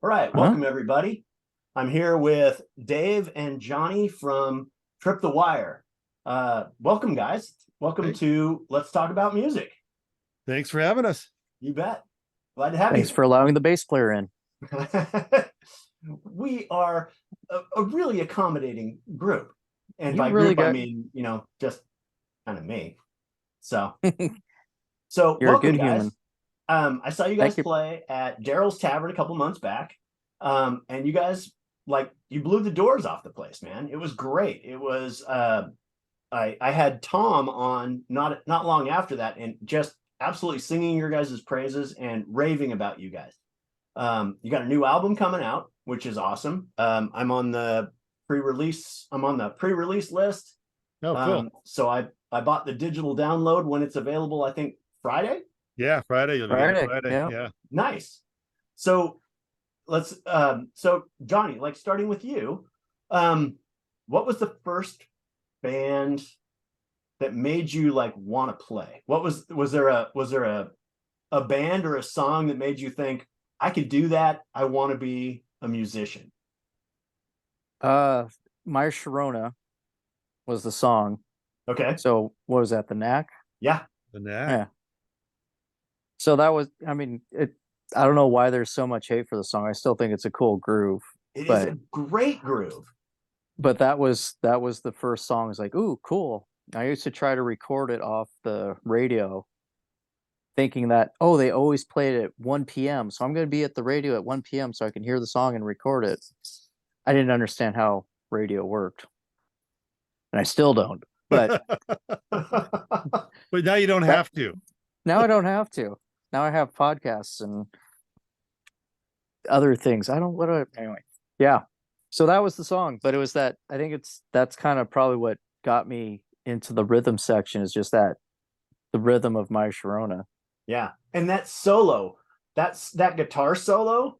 All right, Huh? welcome everybody. I'm here with Dave and Johnny from Trip the Wire. Welcome, guys. Welcome Hey, to Let's Talk About Music. thanks for having us. You bet. Glad to have Thanks you. for allowing the bass player in. We are a really accommodating group, and You by really group I got mean just kind of me. So, so you're a welcome, good guys. human. I saw you guys Thank you. play at Daryl's Tavern a couple months back. And you guys you blew the doors off the place, man. It was great. It was I had Tom on not long after that and just absolutely singing your guys' praises and raving about you guys. You got a new album coming out, which is awesome. I'm on the pre-release list. Oh, cool. So I bought the digital download when it's available, I think Friday. Yeah, Friday. You'll be getting it Friday. Friday. Yeah. Yeah. Nice. So let's so Johnny, like starting with you, what was the first band that made you like want to play? What was there a band or a song that made you think I could do that? I want to be a musician. My Sharona was the song. Okay. So what was that? The Knack? Yeah. The Knack. Yeah. So that was, I mean, I don't know why there's so much hate for the song. I still think it's a cool groove. It is but a great groove. but that was the first song. It's like, ooh, cool. I used to try to record it off the radio, thinking that, oh, they always played it at 1 p.m. So I'm going to be at the radio at 1 p.m. so I can hear the song and record it. I didn't understand how radio worked, and I still don't. But But now you don't have to. now I don't have to. Now I have podcasts and other things. I don't. Anyway? Yeah. So that was the song, but it was that. I think that's kind of probably what got me into the rhythm section. Is just that the rhythm of My Sharona. Yeah. And that solo, that guitar solo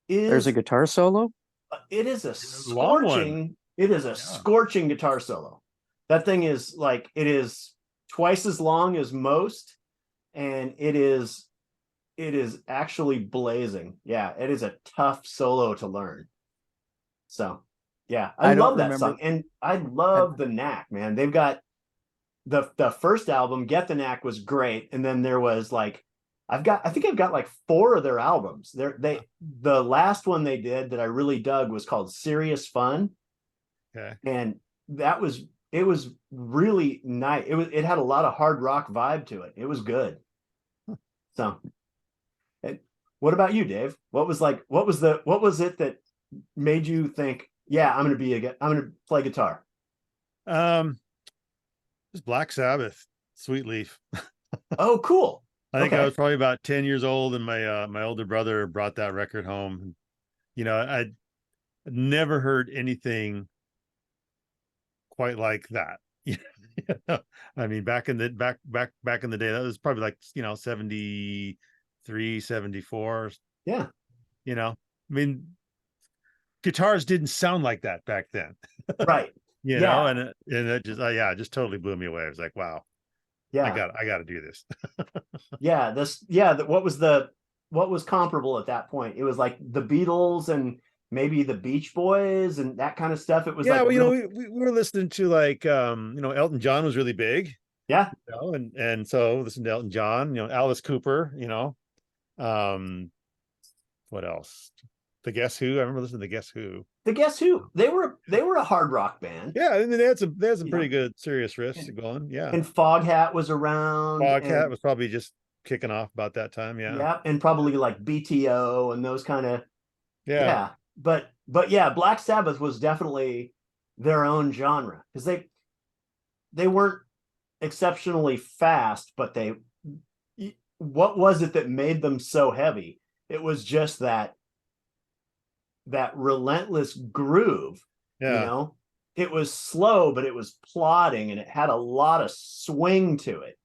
is There's a guitar solo. It is a long one. scorching, it is a scorching guitar solo. That thing is like, it is twice as long as most, and it is actually blazing. Yeah, it is a tough solo to learn. So yeah, I don't love that remember. song. And I love the Knack, man. They've got the first album, Get the Knack, was great. And then there was like, I think I've got like 4 of their albums. The last one they did that I really dug was called Serious Fun. Okay. And it was really nice. It had a lot of hard rock vibe to it. It was good. So what about you, Dave? What was it that made you think, yeah, I'm gonna play guitar? It's Black Sabbath, Sweet Leaf. Oh, cool. I think Okay. I was probably about 10 years old, and my older brother brought that record home. You know, I'd never heard anything quite like that. You know? I mean, back in the day, that was probably like, 73, 74. Yeah. You know, I mean, guitars didn't sound like that back then. Right. You know, and it just it just totally blew me away. I was like, wow, Yeah. I got to do this. What was comparable at that point? It was like the Beatles and maybe the Beach Boys and that kind of stuff. It was like, well, we were listening to like Elton John was really big. Yeah. And so listen to Elton John, Alice Cooper, what else? The Guess Who. I remember listening to Guess Who. The Guess Who. They were a hard rock band. Yeah, I mean they had some pretty good serious riffs going. Yeah. And Foghat was around. Foghat was probably just kicking off about that time. Yeah. Yeah, and probably like BTO and those kind of. Yeah. But yeah, Black Sabbath was definitely their own genre because they weren't exceptionally fast, but what was it that made them so heavy? It was just that relentless groove. Yeah. It was slow, but it was plodding and it had a lot of swing to it.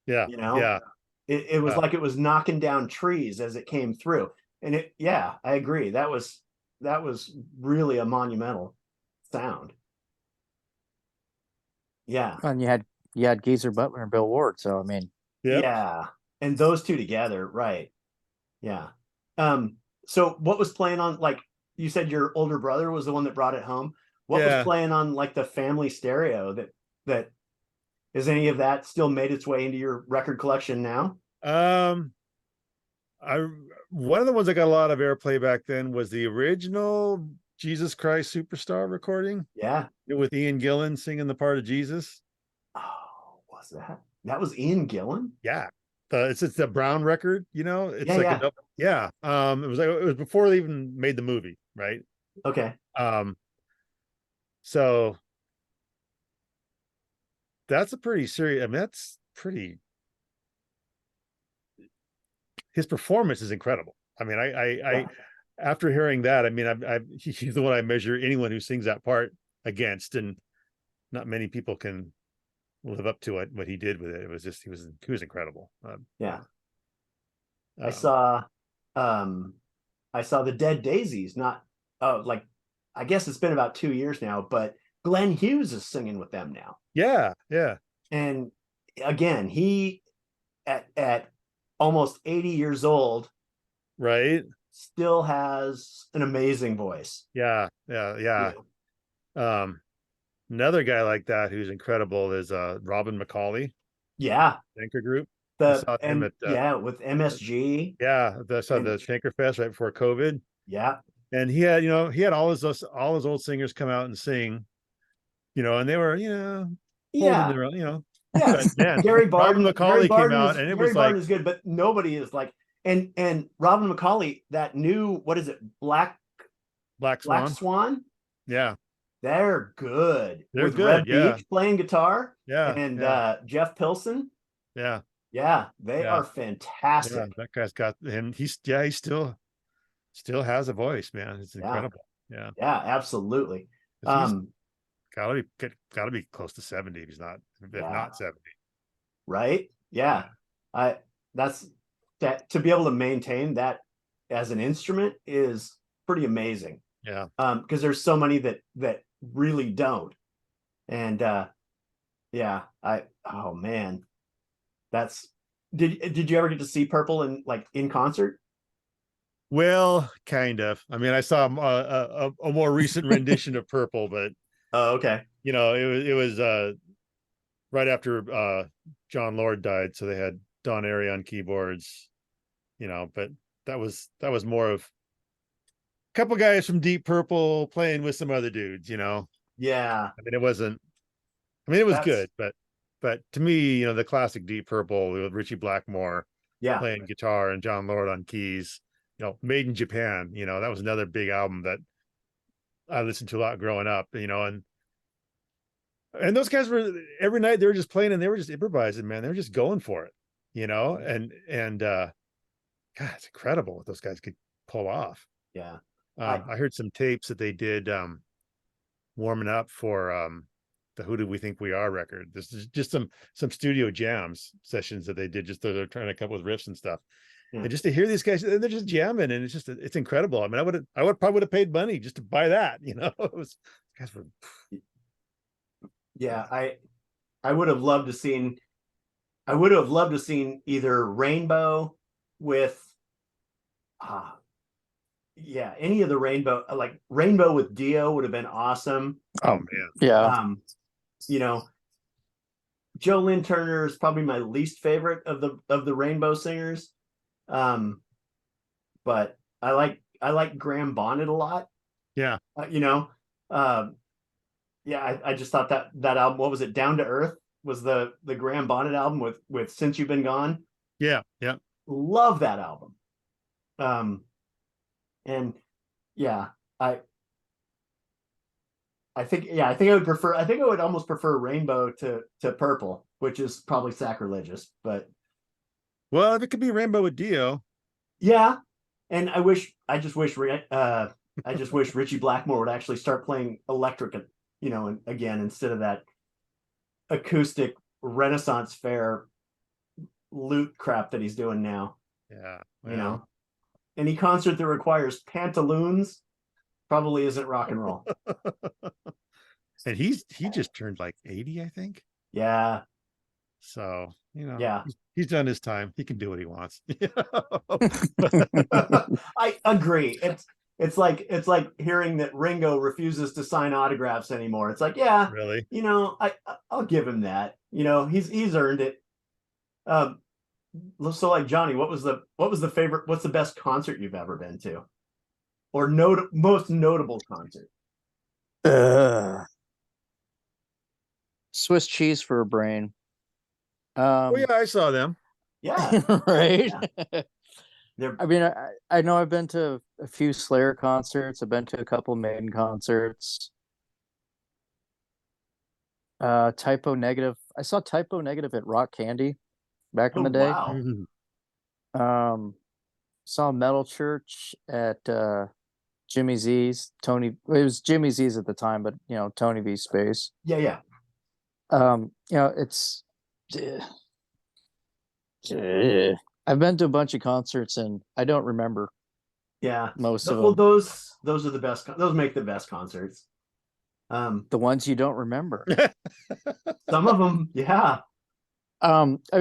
Yeah. Yeah. It was like it was knocking down trees as it came through. And I agree. That was really a monumental sound. Yeah. And you had Geezer Butler and Bill Ward. So I mean, yeah. And those two together, right? Yeah. So what was playing on, like you said your older brother was the one that brought it home. What was Yeah. playing on like the family stereo that is any of that still made its way into your record collection now? Um, I one of the ones that got a lot of airplay back then was the original Jesus Christ Superstar recording Yeah. with Ian Gillan singing the part of Jesus. Oh, was that was Ian Gillan? Yeah. It's the Brown record, you know, it's Yeah, like yeah. yeah. It was before they even made the movie, right? Okay. Um, so that's a pretty serious, I mean, that's pretty, his performance is incredible. I mean, Yeah. after hearing that, I mean, he's the one I measure anyone who sings that part against, and not many people can live up to what he did with it. It was just, he was incredible. Yeah. I Um, saw um I saw the Dead Daisies, not like I guess it's been about 2 years now, but Glenn Hughes is singing with them now. yeah, yeah, And again, he at almost 80 years old right. still has an amazing voice. Yeah, yeah, yeah. You know? Another guy like that who's incredible is Robin McCauley, Yeah. Anchor Group. I The saw him and at yeah, with MSG. yeah, I saw And the Shanker Fest right before COVID. yeah. And he had, he had all his old singers come out and sing, and they were, holding Yeah. their own, Yeah. but man, Gary Robin Barden. McCauley came out and it Gary was like, Barden is good, but nobody is like, and Robin McCauley, that new, what is it, Black Black Black Swan. Swan? Yeah, They're good. they're With good. Reb Yeah, Beach playing guitar yeah, and yeah, Jeff Pilson. yeah, Yeah, they yeah, are yeah. fantastic. That guy's got, and he still has a voice, man. It's Yeah, incredible. Yeah, yeah, absolutely. 'cause he's Um, gotta be close to 70 if he's not, if yeah, not 70. right. Yeah, Yeah. I that's that to be able to maintain that as an instrument is pretty amazing. yeah. Because there's so many that really don't. And yeah, oh man, that's did you ever get to see Purple in like in concert? Well, kind of. I mean, I saw a more recent rendition of Purple, but Oh, okay. it was right after John Lord died, so they had Don Airey on keyboards, but that was more of a couple guys from Deep Purple playing with some other dudes, Yeah, I mean, it wasn't, I mean, it was that's good, but to me, the classic Deep Purple with Richie Blackmore yeah, playing guitar and John Lord on keys, Made in Japan, that was another big album that I listened to a lot growing up, and those guys were, every night they were just playing and they were just improvising, man. They were just going for it, and God, it's incredible what those guys could pull off. yeah. I I heard some tapes that they did warming up for the Who Do We Think We Are record. This is just some studio jams sessions that they did, just they're trying to come up with riffs and stuff. yeah. And just to hear these guys, they're just jamming, and it's incredible. I mean, I would probably have paid money just to buy that, It was, guys were, Yeah, I would have loved to seen I would have loved to seen either Rainbow with uh yeah, any of the Rainbow, like Rainbow with Dio would have been awesome. oh man, Yeah. You know, Joe Lynn Turner is probably my least favorite of the Rainbow singers. Um, but I like Graham Bonnet a lot. yeah, Um, yeah, I just thought that album, what was it, Down to Earth, was the Graham Bonnet album with Since You've Been Gone. yeah, yeah. Love that album. And yeah, I think I think I would almost prefer Rainbow to Purple, which is probably sacrilegious, but Well, if it could be Rainbow with Dio, yeah. And I just wish Richie Blackmore would actually start playing electric, again, instead of that acoustic Renaissance fair lute crap that he's doing now. yeah, Any concert that requires pantaloons probably isn't rock and roll. and he just turned like 80, I think. Yeah. So, Yeah. he's done his time. He can do what he wants. I agree. It's like hearing that Ringo refuses to sign autographs anymore. It's like, yeah, Really? I'll give him that. He's earned it. Um, so like Johnny, what's the best concert you've ever been to? Or most notable concert? Swiss cheese for a brain. Oh yeah, I saw them. Yeah. Right. Yeah. I mean, I know I've been to a few Slayer concerts. I've been to a couple Maiden concerts. Typo Negative. I saw Typo Negative at Rock Candy back in Oh the day. wow. Um, saw Metal Church at Jimmy Z's. It was Jimmy Z's at the time, but Tony V Space. Yeah, yeah. It's I've been to a bunch of concerts and I don't remember Yeah. most of Well, them. those are the best. Those make the best concerts. The ones you don't remember. Some of them, yeah. I mean, I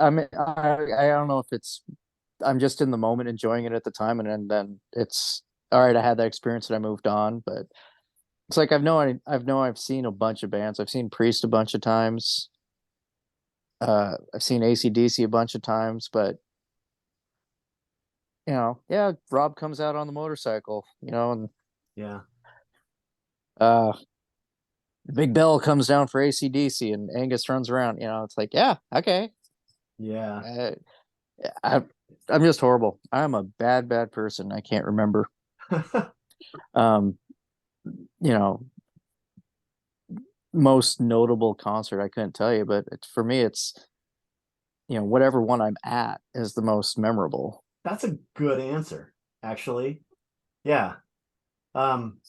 mean, I don't know if I'm just in the moment enjoying it at the time, and then it's all right. I had that experience and I moved on, but it's like I've seen a bunch of bands. I've seen Priest a bunch of times. I've seen AC/DC a bunch of times, but yeah, Rob comes out on the motorcycle, and Yeah. Big Bell comes down for AC/DC and Angus runs around. It's like, yeah, okay. Yeah. I, I'm just horrible. I'm a bad person. I can't remember. Um, you know, most notable concert I couldn't tell you, but for me, it's whatever one I'm at is the most memorable. That's a good answer, actually. Yeah. Um,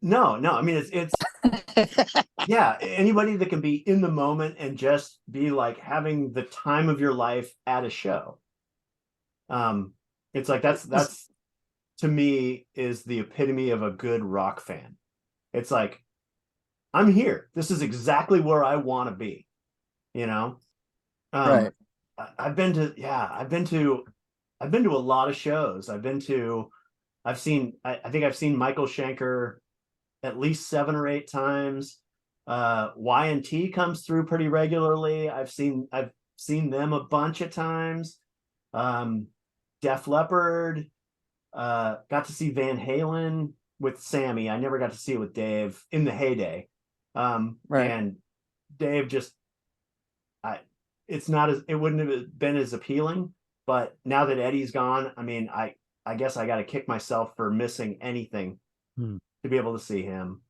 no, I mean it's yeah, anybody that can be in the moment and just be like having the time of your life at a show. It's like that's to me is the epitome of a good rock fan. It's like I'm here. This is exactly where I want to be, you know? Right. I've been to a lot of shows. I think I've seen Michael Schenker at least 7 or 8 times. Y&T comes through pretty regularly. I've seen them a bunch of times. Def Leppard, got to see Van Halen with Sammy. I never got to see it with Dave in the heyday. Right. And Dave just it wouldn't have been as appealing, but now that Eddie's gone, I mean, I guess I got to kick myself for missing anything to be able to see him.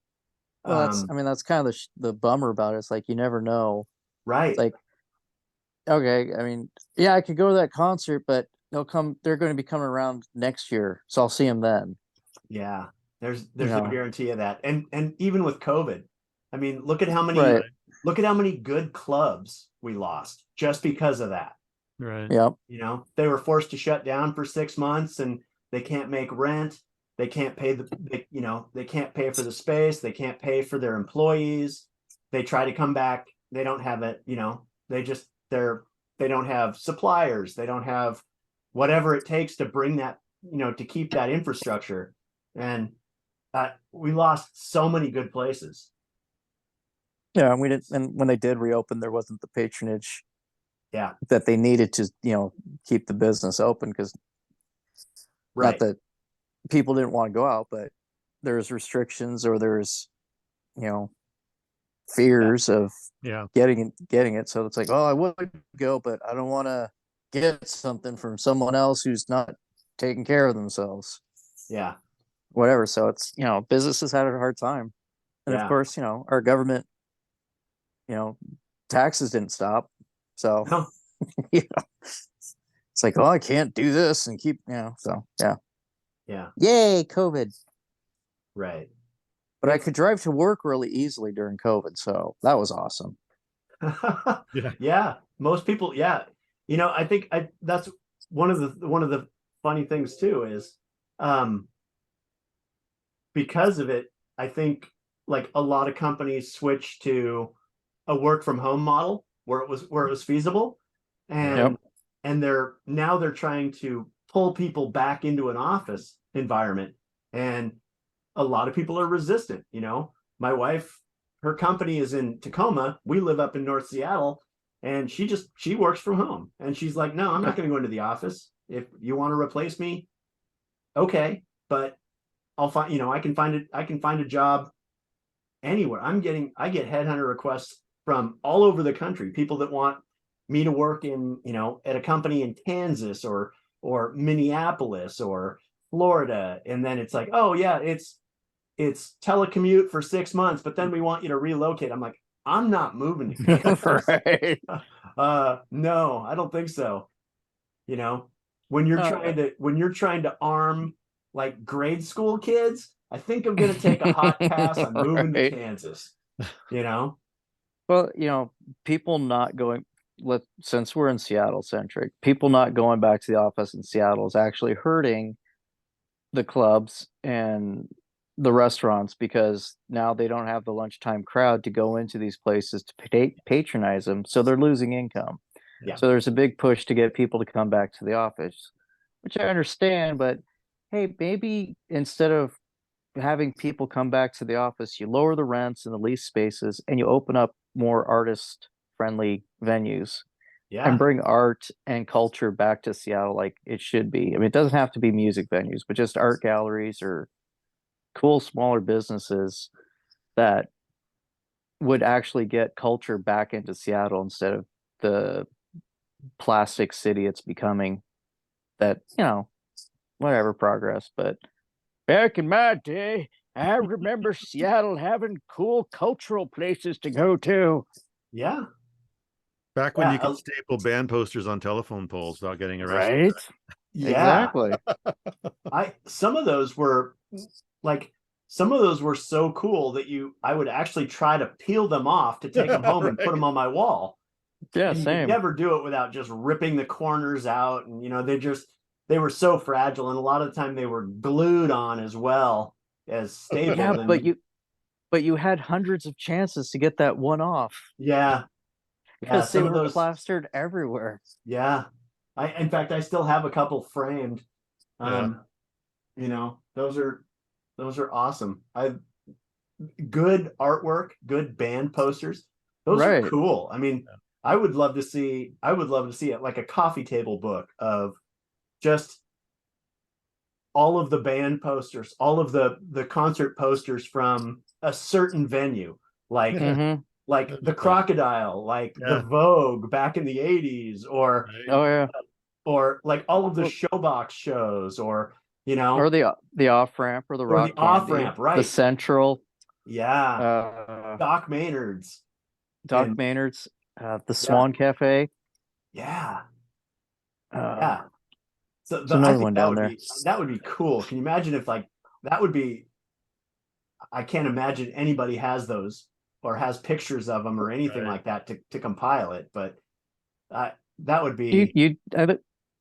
Well, that's kind of the bummer about it. It's like you never know. Right. It's like, okay, I mean, yeah, I could go to that concert, but they're going to be coming around next year, so I'll see them then. Yeah, there's no guarantee of that. And even with COVID, I mean, look at how many good clubs we lost just because of that. Right. Yep. They were forced to shut down for 6 months and they can't make rent. They can't pay they can't pay for the space. They can't pay for their employees. They try to come back. They don't have it, they don't have suppliers. They don't have whatever it takes to bring that, to keep that infrastructure. And we lost so many good places. Yeah, and we didn't. And when they did reopen, there wasn't the patronage. Yeah. That they needed to, keep the business open because, right. Not that people didn't want to go out, but there's restrictions or there's, fears of getting it. So it's like, oh, I would go, but I don't want to get something from someone else who's not taking care of themselves. Yeah. Whatever. So it's, businesses had a hard time. And of course, our government, taxes didn't stop. So, no. It's like, oh, I can't do this and keep, so yeah. Yeah. Yay, COVID. Right. But I could drive to work really easily during COVID. So that was awesome. Yeah. Most people. Yeah. I think that's one of the funny things too is, because of it, I think like a lot of companies switched to a work from home model where it was feasible, and Yep. and they're trying to pull people back into an office environment, and a lot of people are resistant. My wife, her company is in Tacoma. We live up in North Seattle, and she works from home, and she's like, no, I'm not going to go into the office. If you want to replace me, okay, but I'll find, I can find a job anywhere. I get headhunter requests from all over the country, people that want me to work in, at a company in Kansas or Minneapolis or Florida. And then it's like, oh yeah, it's telecommute for 6 months, but then we want you to relocate. I'm like, I'm not moving to Kansas. Right. No, I don't think so. When you're trying to arm like grade school kids, I think I'm going to take a hot pass on moving to Right. Kansas. Well, people not going, since we're in Seattle centric, people not going back to the office in Seattle is actually hurting the clubs and the restaurants, because now they don't have the lunchtime crowd to go into these places to patronize them. So they're losing income. Yeah. So there's a big push to get people to come back to the office, which I understand, but hey, maybe instead of having people come back to the office, you lower the rents and the lease spaces and you open up more artist friendly venues Yeah. and bring art and culture back to Seattle like it should be. I mean, it doesn't have to be music venues, but just art galleries or cool smaller businesses that would actually get culture back into Seattle instead of the plastic city it's becoming. That, whatever progress, but back in my day, I remember Seattle having cool cultural places to go to. Yeah. Back when Yeah, you could staple band posters on telephone poles without getting arrested. Right? Yeah. Exactly. Some of those were so cool that I would actually try to peel them off to take them home and put them on my wall. Yeah, And you could same. never do it without just ripping the corners out. And, they were so fragile. And a lot of the time they were glued on as well as stapled. Yeah, and but you had hundreds of chances to get that one off yeah. because they Some of were those, plastered everywhere. yeah. In fact, I still have a couple framed. Those are awesome. Good artwork, good band posters. Those are Right. cool. I mean, I would love to see it like a coffee table book of just all of the band posters, all of the concert posters from a certain venue, like Mhm. like the Crocodile, like the Vogue back in the 80s, or Oh yeah. or like all of the Showbox shows, or Or the off ramp or the or rock the off candy, ramp, right? the central, Yeah. Doc Maynard's. Doc and Maynard's, the Swan Cafe. yeah. Uh, Yeah. So There's another I think one down there. that would be cool. Can you imagine if like that would be? I can't imagine anybody has those or has pictures of them or anything Right. like that to compile it. But that would be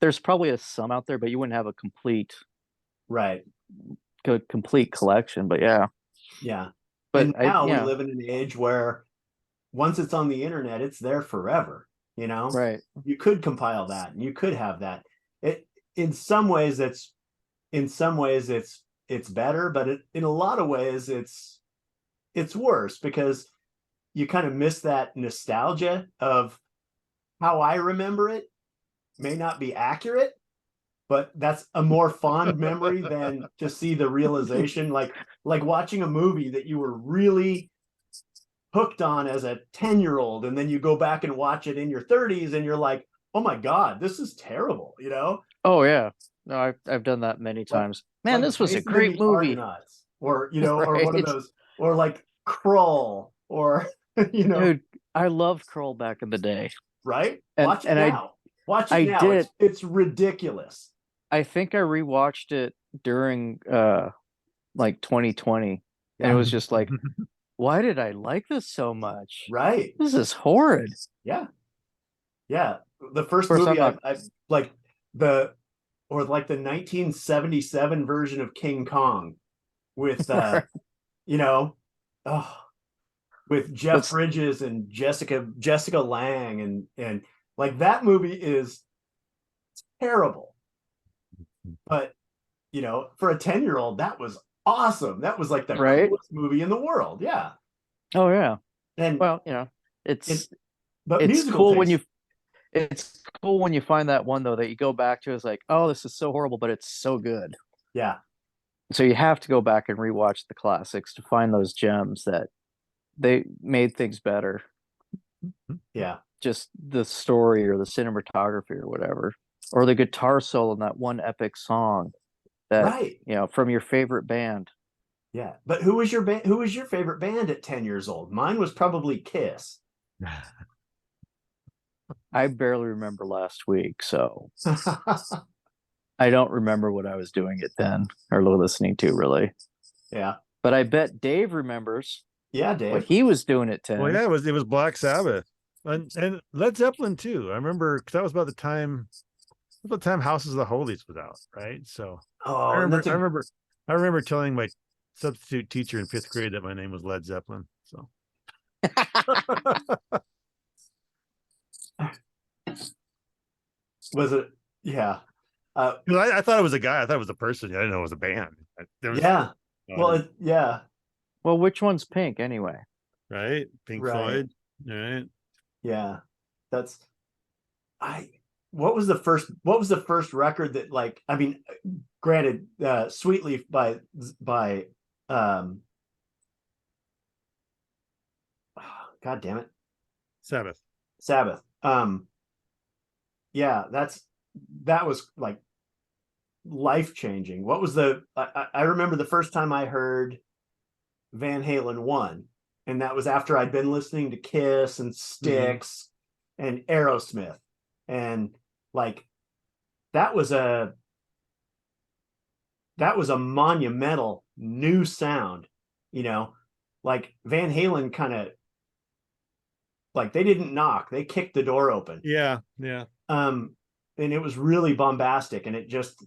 There's probably some out there, but you wouldn't have a complete right. collection. But yeah, Yeah. but And now we live in an age where once it's on the internet, it's there forever. right. You could compile that and you could have that. It in some ways it's better, but in a lot of ways it's worse, because you kind of miss that nostalgia of how I remember it. May not be accurate, but that's a more fond memory than to see the realization, like watching a movie that you were really hooked on as a 10-year-old, and then you go back and watch it in your 30s and you're like, oh my God, this is terrible. Oh yeah, no, I've done that many times. Man, like this was a Jason and great the movie. Argonauts, or or one of those, or like Krull, or Dude, I loved Curl back in the day. right? And Watch it now. Watch it I now. did. It's ridiculous. I think I rewatched it during like 2020, and it was just like, why did I like this so much? Right. This is horrid. Yeah. Yeah. The first Of course, movie I'm not- I like the 1977 version of King Kong with Oh, with Jeff But Bridges and Jessica Lange, and like that movie is terrible. But you know, for a 10-year-old, that was awesome. That was like the right? coolest movie in the world. Yeah. Oh yeah. And Well, you know, and it's but it's musical cool when taste. you it's cool when you find that one though that you go back to. It's like, oh, this is so horrible, but it's so good. Yeah. So you have to go back and rewatch the classics to find those gems that they made things better. Yeah. Just the story or the cinematography or whatever, or the guitar solo in that one epic song that, Right. you know, from your favorite band. Yeah. But who was your band? Who was your favorite band at 10 years old? Mine was probably Kiss. I barely remember last week, so I don't remember what I was doing it then or listening to really. Yeah. But I bet Dave remembers Yeah, what Dave. he was doing at Well, 10. yeah, it was Black Sabbath, and Led Zeppelin too. I remember because that was about the time Houses of the Holies was out, right? So I Oh, and remember, that's I a remember, I remember telling my substitute teacher in 5th grade that my name was Led Zeppelin. So was it? Yeah. 'cause I thought it was a guy. I thought it was a person. I didn't know it was a band. There was, Yeah. no, I Well, didn't- yeah. Well, which one's Pink anyway? right? Pink Right. Floyd, right? Yeah. That's I what was the first record that, like, I mean, granted, Sweet Leaf by um God damn it, Sabbath. Sabbath. Yeah, that was like life changing. What was I remember the first time I heard Van Halen 1, and that was after I'd been listening to Kiss and Styx and Aerosmith, and like that was a monumental new sound, you know. Like Van Halen kind of, like, they didn't knock, they kicked the door open. Yeah, yeah. um and it was really bombastic, and it just,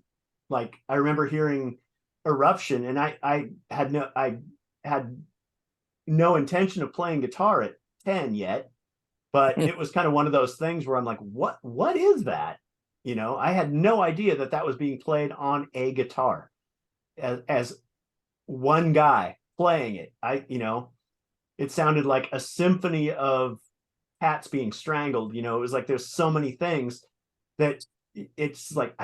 like, I remember hearing Eruption, and I had no intention of playing guitar at 10 yet, but it was kind of one of those things where I'm like, what is that? You know, I had no idea that that was being played on a guitar as one guy playing it. It sounded like a symphony of cats being strangled. You know, it was like there's so many things that it's like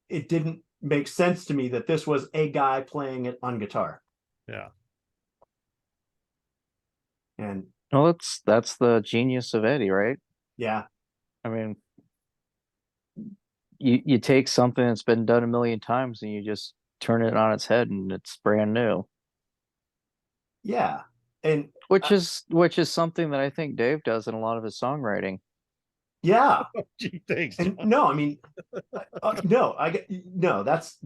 it didn't make sense to me that this was a guy playing it on guitar. Yeah. And Well, that's the genius of Eddie, right? yeah, I mean, you take something that's been done a million times and you just turn it on its head and it's brand new. yeah, and Which is something that I think Dave does in a lot of his songwriting. yeah, Gee, thanks. and John. no, I mean, no, no, that's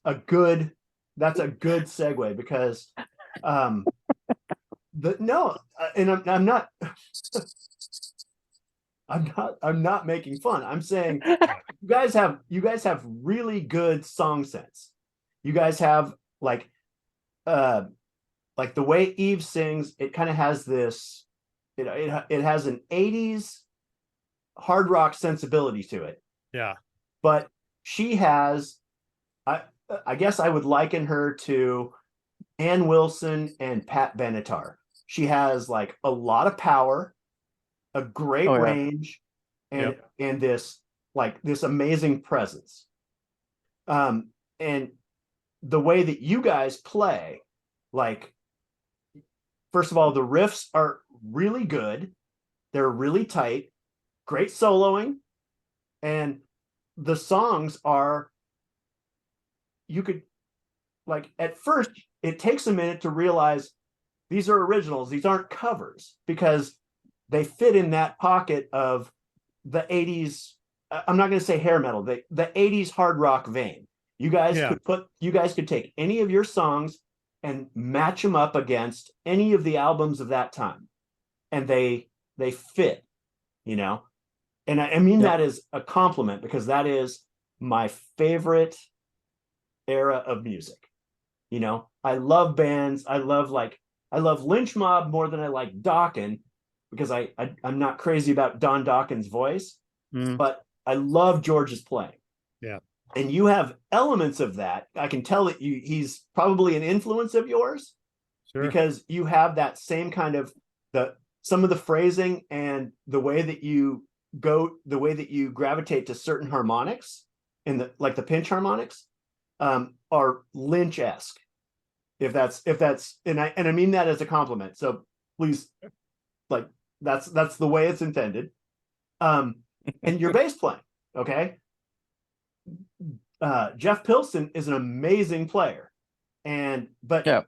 a good segue, because and I'm not I'm not making fun. I'm saying you guys have really good song sense. You guys have uh like the way Eve sings, it kind of has this, it has an 80s hard rock sensibility to it. Yeah. But she has, I guess I would liken her to Ann Wilson and Pat Benatar. She has like a lot of power, a great Oh yeah. range, and Yep. and this amazing presence. And the way that you guys play, like, first of all, the riffs are really good. They're really tight, great soloing, and the songs are, you could, like, at first it takes a minute to realize these are originals, these aren't covers, because they fit in that pocket of the 80s. I'm not going to say hair metal, the 80s hard rock vein. You guys Yeah. could take any of your songs and match them up against any of the albums of that time, and they fit, you know. And I mean, Yep. that is a compliment, because that is my favorite era of music. You know, I love bands. I love, like, I love Lynch Mob more than I like Dokken because I'm not crazy about Don Dokken's voice, but I love George's playing. Yeah. And you have elements of that. I can tell that he's probably an influence of yours because you have that same kind of some of the phrasing and the way that you gravitate to certain harmonics in the pinch harmonics are Lynch-esque. If that's and I mean that as a compliment. So please, like that's the way it's intended. And your bass playing, okay? Jeff Pilson is an amazing player, but Yeah.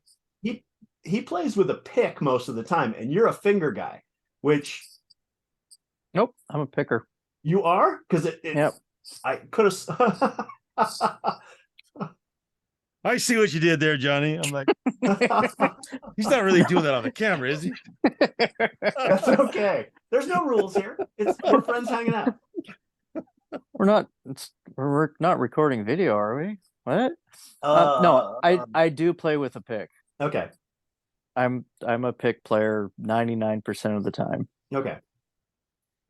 he plays with a pick most of the time, and you're a finger guy, which Nope, I'm a picker. you are, because Yep. I could have. I see what you did there, Johnny. I'm like, he's not really doing that on the camera, is he? That's okay. There's no rules here. We're friends hanging out. We're not recording video, are we? What? No, I do play with a pick. Okay. I'm a pick player 99% of the time. Okay.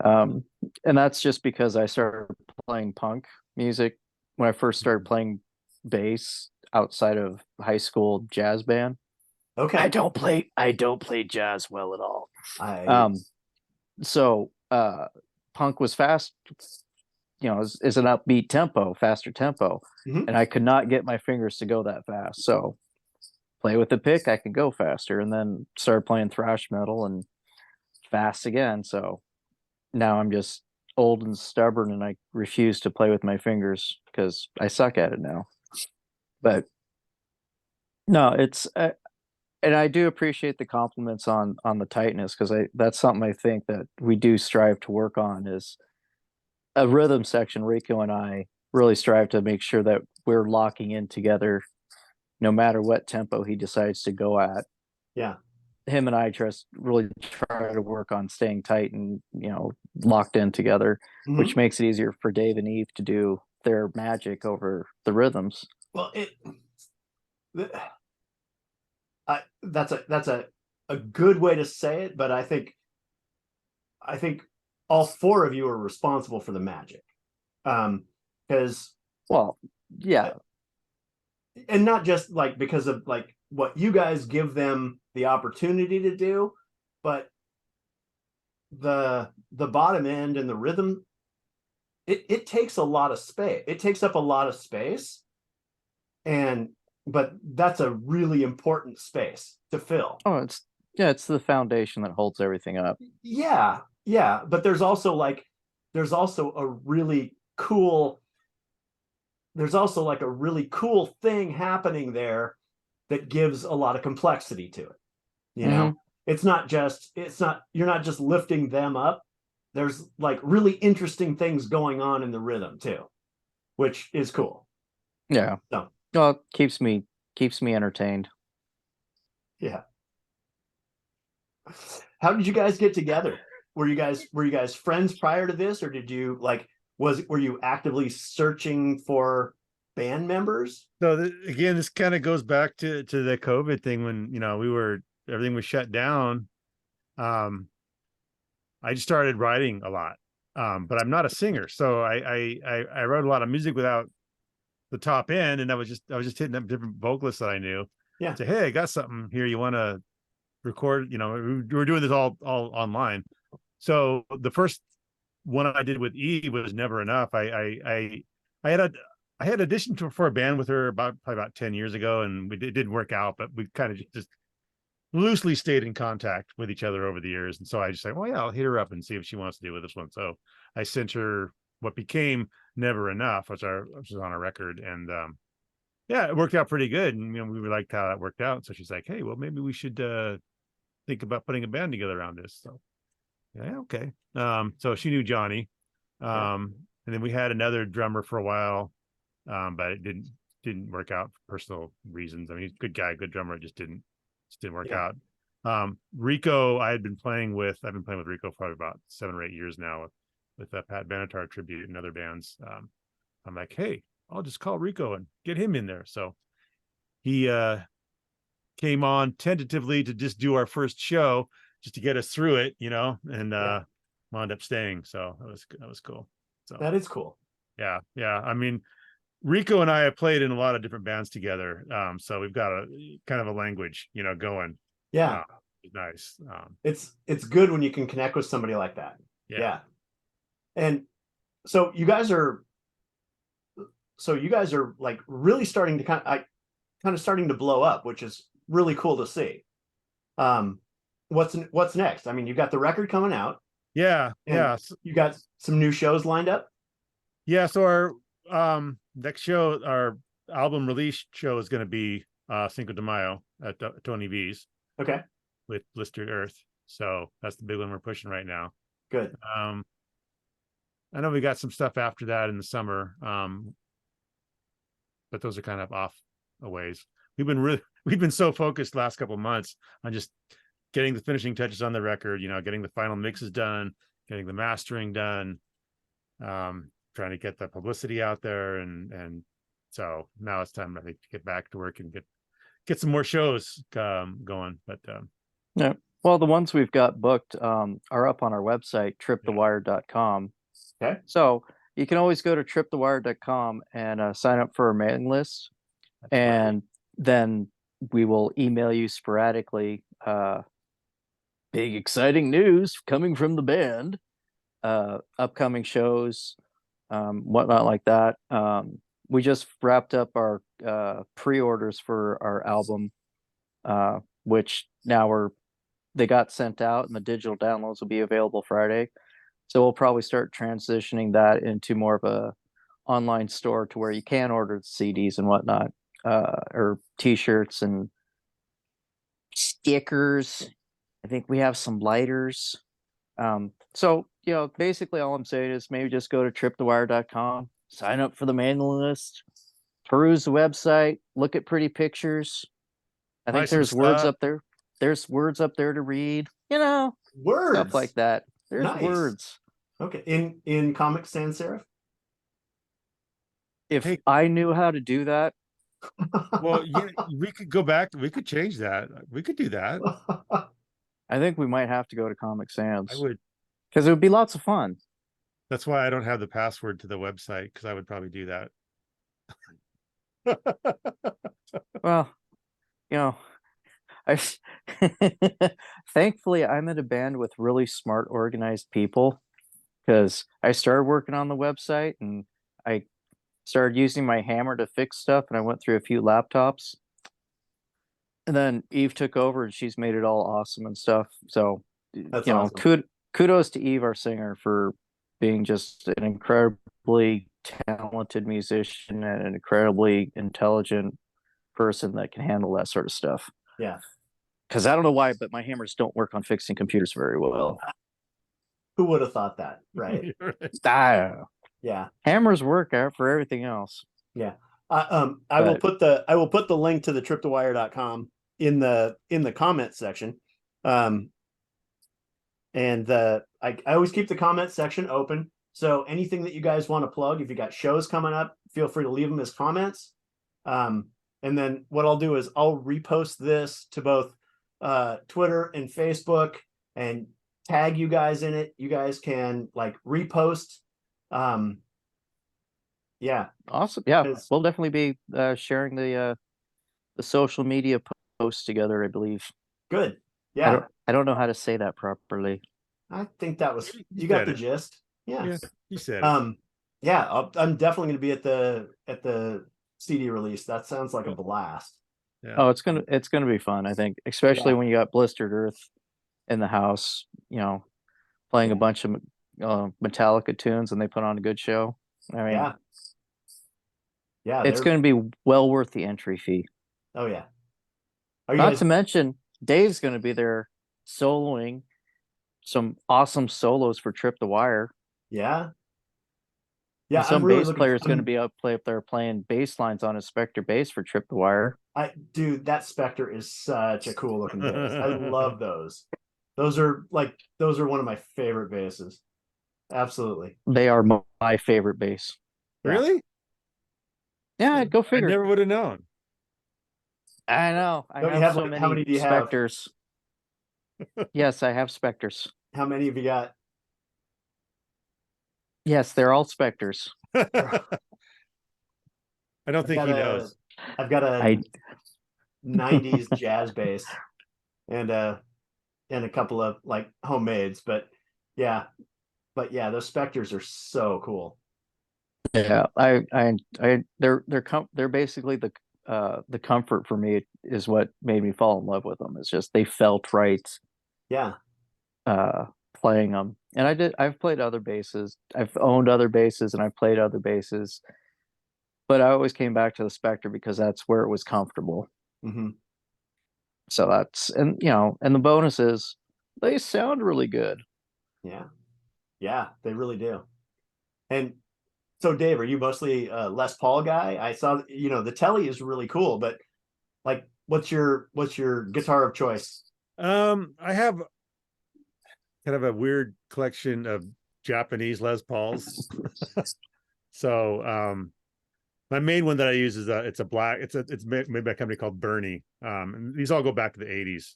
And that's just because I started playing punk music when I first started playing bass outside of high school jazz band. Okay. I don't play jazz well at all. So punk was fast, is an upbeat tempo, faster tempo. Mm-hmm. And I could not get my fingers to go that fast. So play with the pick, I could go faster, and then started playing thrash metal and fast again. So now I'm just old and stubborn, and I refuse to play with my fingers because I suck at it now. But no, it's and I do appreciate the compliments on the tightness, because that's something I think that we do strive to work on, is a rhythm section. Rico and I really strive to make sure that we're locking in together no matter what tempo he decides to go at. Yeah. Him and I really try to work on staying tight and, locked in together, which makes it easier for Dave and Eve to do their magic over the rhythms. Well, that's a good way to say it, but I think all four of you are responsible for the magic. Because yeah. And not just like because of like what you guys give them the opportunity to do, but the bottom end and the rhythm, it takes a lot of space. It takes up a lot of space, but that's a really important space to fill. Oh, it's the foundation that holds everything up. Yeah, but there's also a really cool thing happening there that gives a lot of complexity to it. You're not just lifting them up. There's like really interesting things going on in the rhythm too, which is cool. Yeah. So, well, it keeps me entertained. Yeah. How did you guys get together? Were you guys friends prior to this, or did you were you actively searching for band members? So again, this kind of goes back to the COVID thing when, everything was shut down. I just started writing a lot. But I'm not a singer. So I wrote a lot of music without the top end, and I was just hitting up different vocalists that I knew. Yeah. Say, hey, I got something here. You want to record? We're doing this all online. So the first one I did with E was Never Enough. I had auditioned for a band with her probably about 10 years ago, and it didn't work out, but we kind of just loosely stayed in contact with each other over the years. And so I just said, well, yeah, I'll hit her up and see if she wants to do with this one. So I sent her what became Never Enough, which is on a record. And yeah, it worked out pretty good. And we liked how that worked out. So she's like, hey, well, maybe we should think about putting a band together around this. So yeah, okay. So she knew Johnny. And then we had another drummer for a while, but it didn't work out for personal reasons. I mean, he's a good guy, good drummer. It just didn't work out. Rico, I've been playing with Rico for probably about 7 or 8 years now with Pat Benatar tribute and other bands. I'm like, hey, I'll just call Rico and get him in there. So he came on tentatively to just do our first show, just to get us through it, and wound up staying. So that was cool. So That is cool. yeah. I mean, Rico and I have played in a lot of different bands together. So we've got a kind of a language, going. Yeah. Nice. It's good when you can connect with somebody like that. Yeah. And so you guys are like really starting to kind of starting to blow up, which is really cool to see. What's next? I mean, you've got the record coming out. Yeah. You got some new shows lined up. Yeah. So our next show, our album release show, is going to be Cinco de Mayo at Tony V's. Okay. With Blistered Earth. So that's the big one we're pushing right now. Good. I know we got some stuff after that in the summer. But those are kind of off a ways. We've been so focused the last couple of months on just getting the finishing touches on the record, getting the final mixes done, getting the mastering done, trying to get the publicity out there, and so now it's time, I think, to get back to work and get some more shows going. But yeah, well, the ones we've got booked are up on our website, tripthewire.com. Okay. So you can always go to tripthewire.com and sign up for our mailing list. And then we will email you sporadically big exciting news coming from the band, upcoming shows, whatnot like that. We just wrapped up our pre-orders for our album, which now they got sent out, and the digital downloads will be available Friday. So we'll probably start transitioning that into more of a online store to where you can order CDs and whatnot, or t-shirts and stickers. I think we have some lighters. So, basically all I'm saying is maybe just go to tripthewire.com, sign up for the mailing list, peruse the website, look at pretty pictures. I think there's words up there. There's words up there to read, words, stuff like that. There's nice. words. Okay. In Comic Sans Serif? If I knew how to do that. Well, we could go back. We could change that. We could do that. I think we might have to go to Comic Sans. I would. Because it would be lots of fun. That's why I don't have the password to the website, because I would probably do that. Well, I thankfully I'm in a band with really smart, organized people, because I started working on the website and I started using my hammer to fix stuff, and I went through a few laptops, and then Eve took over and she's made it all awesome and stuff. So That's awesome. Kudos to Eve, our singer, for being just an incredibly talented musician and an incredibly intelligent person that can handle that sort of stuff. Yeah. Because I don't know why, but my hammers don't work on fixing computers very well. Who would have thought that, right? Yeah. Hammers work out for everything else. Yeah. I will put the link to the tripthewire.com in the comment section. And I always keep the comment section open. So anything that you guys want to plug, if you got shows coming up, feel free to leave them as comments. And then what I'll do is I'll repost this to both Twitter and Facebook and tag you guys in it. You guys can repost. Yeah. Awesome. Yeah, we'll definitely be sharing the social media posts together, I believe. Good. Yeah. I don't know how to say that properly. I think that was you got the gist. Yeah. You said it. Yeah, I'm definitely going to be at the CD release. That sounds like a blast. Yeah. Oh, it's gonna be fun, I think, especially when you got Blistered Earth in the house, playing a bunch of Metallica tunes, and they put on a good show. I mean, yeah, it's going to be well worth the entry fee. Oh yeah. Not to mention, Dave's going to be there soloing some awesome solos for Trip the Wire. Yeah. Yeah. And some bass player is going to be up there playing bass lines on his Spectre bass for Trip the Wire. Dude, that Spectre is such a cool looking bass. I love those. Those are one of my favorite basses. Absolutely. They are my favorite bass. Really? Yeah, go figure. I never would have known. I know. I Don't you have have so like, how many many do you have? Spectres. Yes, I have Spectres. How many have you got? Yes, they're all Spectres. I don't I've think got he a knows. I've got a I 90s jazz bass and a couple of like homemades, yeah, but yeah, those Spectres are so cool. yeah, they're basically the comfort for me is what made me fall in love with them. It's just they felt right Yeah. uh playing them. And I've played other basses. I've owned other basses and I've played other basses, but I always came back to the Spectre because that's where it was comfortable. Hmm. So that's, and and the bonus is they sound really good. Yeah. Yeah, they really do. And so Dave, are you mostly a Les Paul guy? I saw, the Telly is really cool, but like what's your guitar of choice? I have kind of a weird collection of Japanese Les Pauls. So my main one that I use is it's a black, it's made by a company called Bernie. And these all go back to the 80s.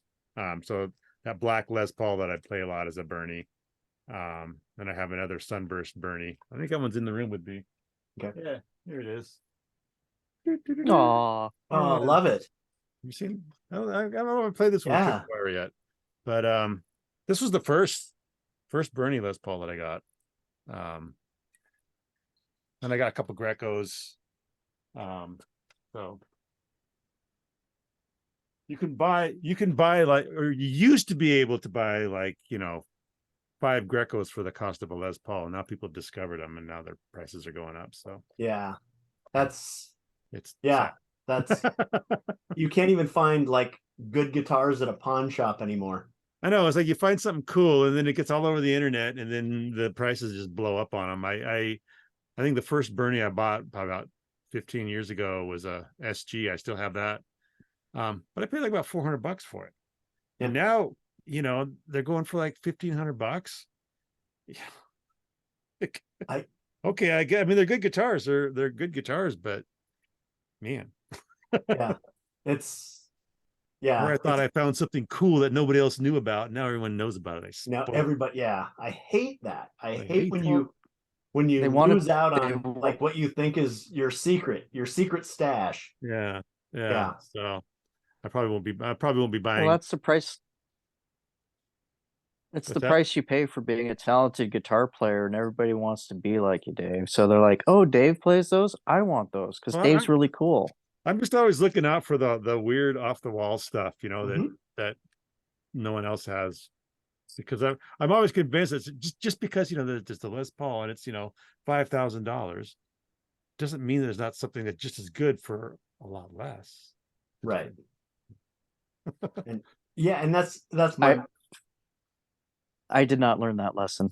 So that black Les Paul that I play a lot is a Bernie. And I have another Sunburst Bernie. I think that one's in the room with me. Okay. Yeah, here it is. Aw, Oh, love it. You seen? I don't know if I played this one with Yeah. Tripwire yet, but this was the first Bernie Les Paul that I got. And I got a couple Grecos. So you can buy like, or you used to be able to buy like 5 Grecos for the cost of a Les Paul. Now people have discovered them, and now their prices are going up. So Yeah. That's it's yeah, sad. that's you can't even find like good guitars at a pawn shop anymore. I know, it's like you find something cool and then it gets all over the internet and then the prices just blow up on them. I think the first Bernie I bought probably about 15 years ago was a SG. I still have that. But I paid like about $400 for it. Yeah. And now, they're going for like $1,500. Yeah. I Okay, I mean they're good guitars. They're good guitars, but man, yeah. It's where yeah, I thought it's I found something cool that nobody else knew about, now everyone knows about it. I now spoiled. everybody, yeah. I hate that. I I hate hate when that. you when they you want to lose out they on like what you think is your secret stash. Yeah, yeah. Yeah. So I probably won't be well, buying. that's the price. It's the What's that? price you pay for being a talented guitar player, and everybody wants to be like you, Dave. So they're like, "Oh, Dave plays those. I want those because Well, Dave's really cool." I'm just always looking out for the weird off the wall stuff, that Mhm. that no one else has. Because I'm always convinced it's just because there's the Les Paul and it's $5,000 doesn't mean there's not something that's just as good for a lot less. Right. And yeah, and that's I my I did not learn that lesson.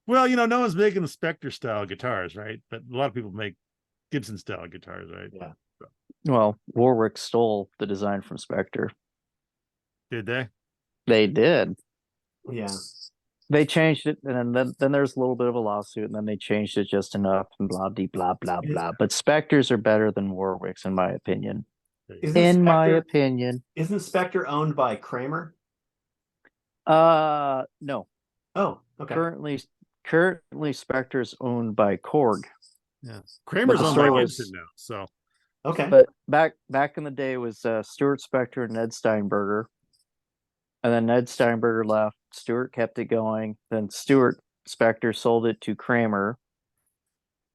Well, no one's making the Spectre style guitars, right? But a lot of people make Gibson style guitars, right? yeah. Well, Warwick stole the design from Spectre. Did they? They did. Yeah. They changed it, and then there's a little bit of a lawsuit, and then they changed it just enough, and blah de blah blah Is, blah. But Spectres are better than Warwicks, in my opinion. isn't In my Spectre opinion. isn't Spectre owned by Kramer? No. Oh, okay. Currently Spectre is owned by Korg. Yeah. Kramer's the owned by story Gibson was- now. So Okay. But back in the day was Stuart Spector and Ned Steinberger. And then Ned Steinberger left. Stuart kept it going. Then Stuart Spector sold it to Kramer.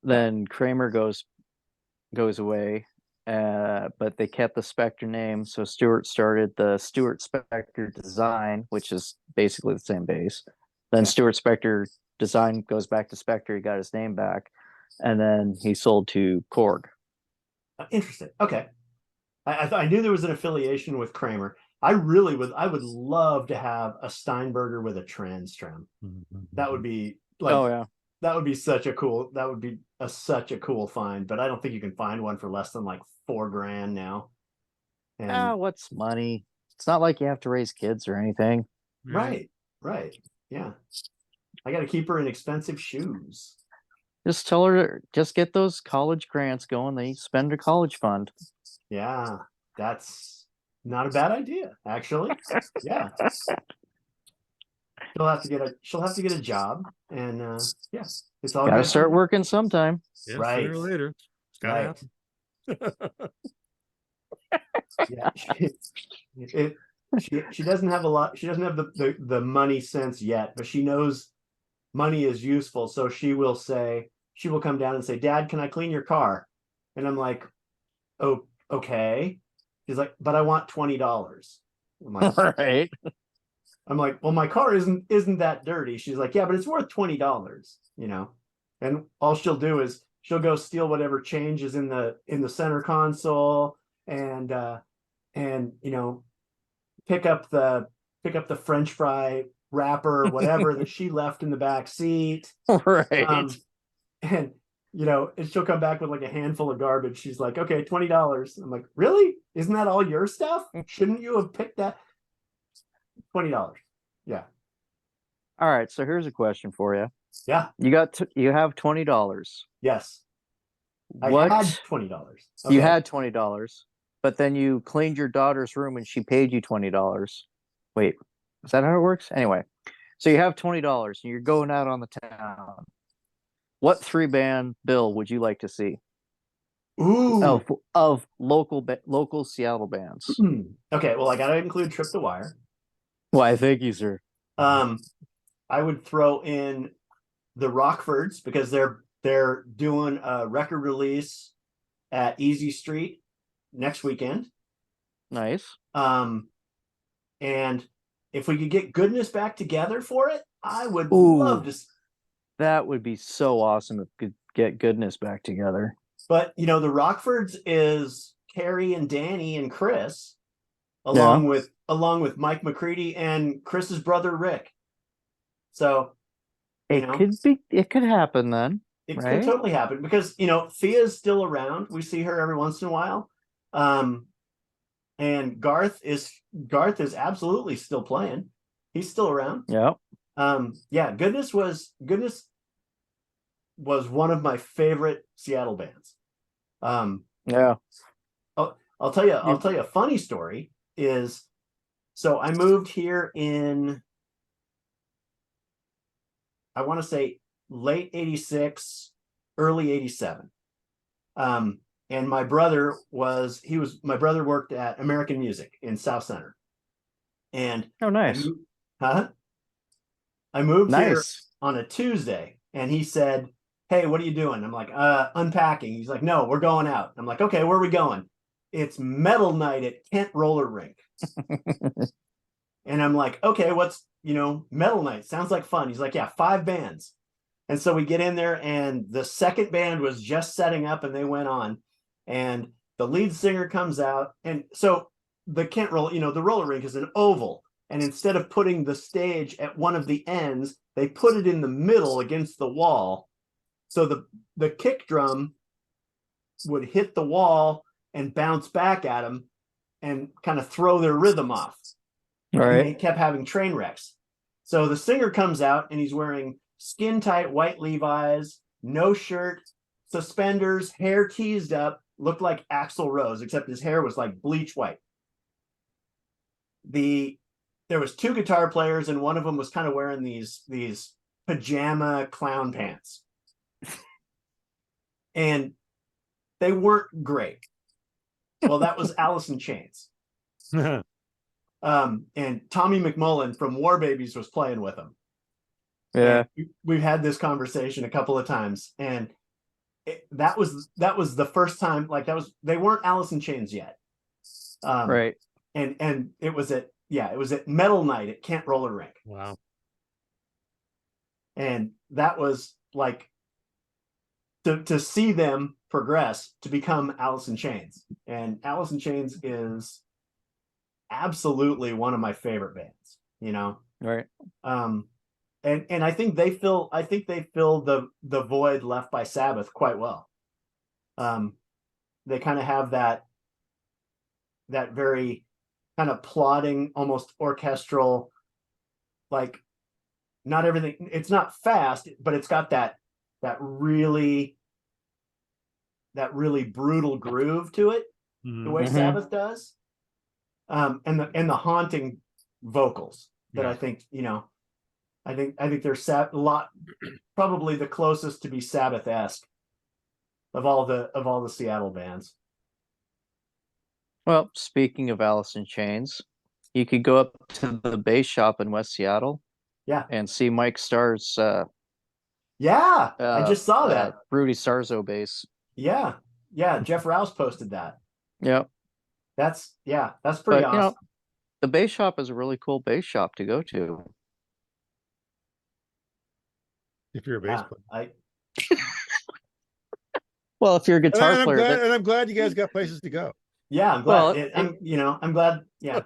Then Kramer goes away. But they kept the Spector name, so Stuart started the Stuart Spector Design, which is basically the same bass. Then Okay. Stuart Spector Design goes back to Spector. He got his name back, and then he sold to Korg. Interesting. Okay. I knew there was an affiliation with Kramer. I would love to have a Steinberger with a trans trim. That would be like Oh yeah. that would be such a cool find, but I don't think you can find one for less than like $4,000 now. And What's money? It's not like you have to raise kids or anything. right. Yeah. I got to keep her in expensive shoes. Just tell her to just get those college grants going. They spend a college fund. Yeah, that's not a bad idea, actually. Yeah. She'll have to get a job, and yeah, it's all Got to good. start working sometime. Yeah, Right. sooner or later. It's gotta Right. happen. Yeah. She doesn't have a lot. She doesn't have the money sense yet, but she knows money is useful. So she will come down and say, "Dad, can I clean your car?" And I'm like, "Oh, okay." She's like, "But I want $20." Right. I'm like, "Well, my car isn't that dirty." She's like, "Yeah, but it's worth $20, you know." And all she'll do is she'll go steal whatever change is in the center console, and you know, pick up the French fry wrapper, whatever that she left in the back seat. Right. And you know, and she'll come back with like a handful of garbage. She's like, "Okay, $20." I'm like, "Really? Isn't that all your stuff? Shouldn't you have picked that?" $20. Yeah. All right. So here's a question for you. Yeah. You have $20. Yes. I What had $20. you Okay. had $20, but then you cleaned your daughter's room and she paid you $20. Wait, is that how it works? Anyway, so you have $20 and you're going out on the town. What three band bill would you like to see Ooh. of local Seattle bands? Okay, well, I gotta include Trip the Wire. Why, thank you, sir. I would throw in the Rockfords because they're doing a record release at Easy Street next weekend. Nice. And if we could get Goodness back together for it, I would Ooh. love to. That would be so awesome if we could get Goodness back together. But you know, the Rockfords is Carrie and Danny and Chris, along with Mike McCready and Chris's brother Rick. So it could happen then. It right? could totally happen because you know Thea's still around. We see her every once in a while. And Garth is absolutely still playing. He's still around. Yeah. Yeah, Goodness was one of my favorite Seattle bands. Yeah. I'll tell you a funny story is, so I moved here in, I want to say late 86, early 87. And my brother worked at American Music in South Center. And oh, nice. I moved here on a Tuesday, and he said, "Hey, what are you doing?" I'm like, "Unpacking." He's like, "No, we're going out." I'm like, "Okay, where are we going?" "It's metal night at Kent Roller Rink." And I'm like, "Okay, what's, metal night? Sounds like fun." He's like, "Yeah, 5 bands." And so we get in there, and the second band was just setting up, and they went on, and the lead singer comes out. And so the Kent the roller rink is an oval. And instead of putting the stage at one of the ends, they put it in the middle against the wall. So the kick drum would hit the wall and bounce back at them and kind of throw their rhythm off. Right. And they kept having train wrecks. So the singer comes out, and he's wearing skin tight white Levi's, no shirt, suspenders, hair teased up, looked like Axl Rose, except his hair was like bleach white. There was 2 guitar players, and one of them was kind of wearing these pajama clown pants. And they weren't great. Well, that was Alice in Chains. And Tommy McMullen from War Babies was playing with them. Yeah. And we've had this conversation a couple of times, and that was the first time, like, they weren't Alice in Chains yet. Right. And it was at Metal Night at Kent Roller Rink. Wow. And that was like to see them progress to become Alice in Chains. And Alice in Chains is absolutely one of my favorite bands, Right. And I think they fill the void left by Sabbath quite well. They kind of have that very kind of plodding, almost orchestral, like, not everything, it's not fast, but it's got that that really brutal groove to it, the way Mhm. Sabbath does. And the haunting vocals that Yeah. I think, I think they're a lot, probably the closest to be Sabbath-esque of all the Seattle bands. Well, speaking of Alice in Chains, you could go up to the bass shop in West Seattle Yeah. and see Mike Starr's Yeah. I just saw that. Rudy Sarzo bass. Yeah. Yeah. Jeff Rouse posted that. Yep. That's pretty But awesome. the bass shop is a really cool bass shop to go to. If you're a bass Yeah, player. Well, if you're a guitar And player, I'm glad you guys got places to go. yeah, I'm glad. Well, I'm glad. Yeah.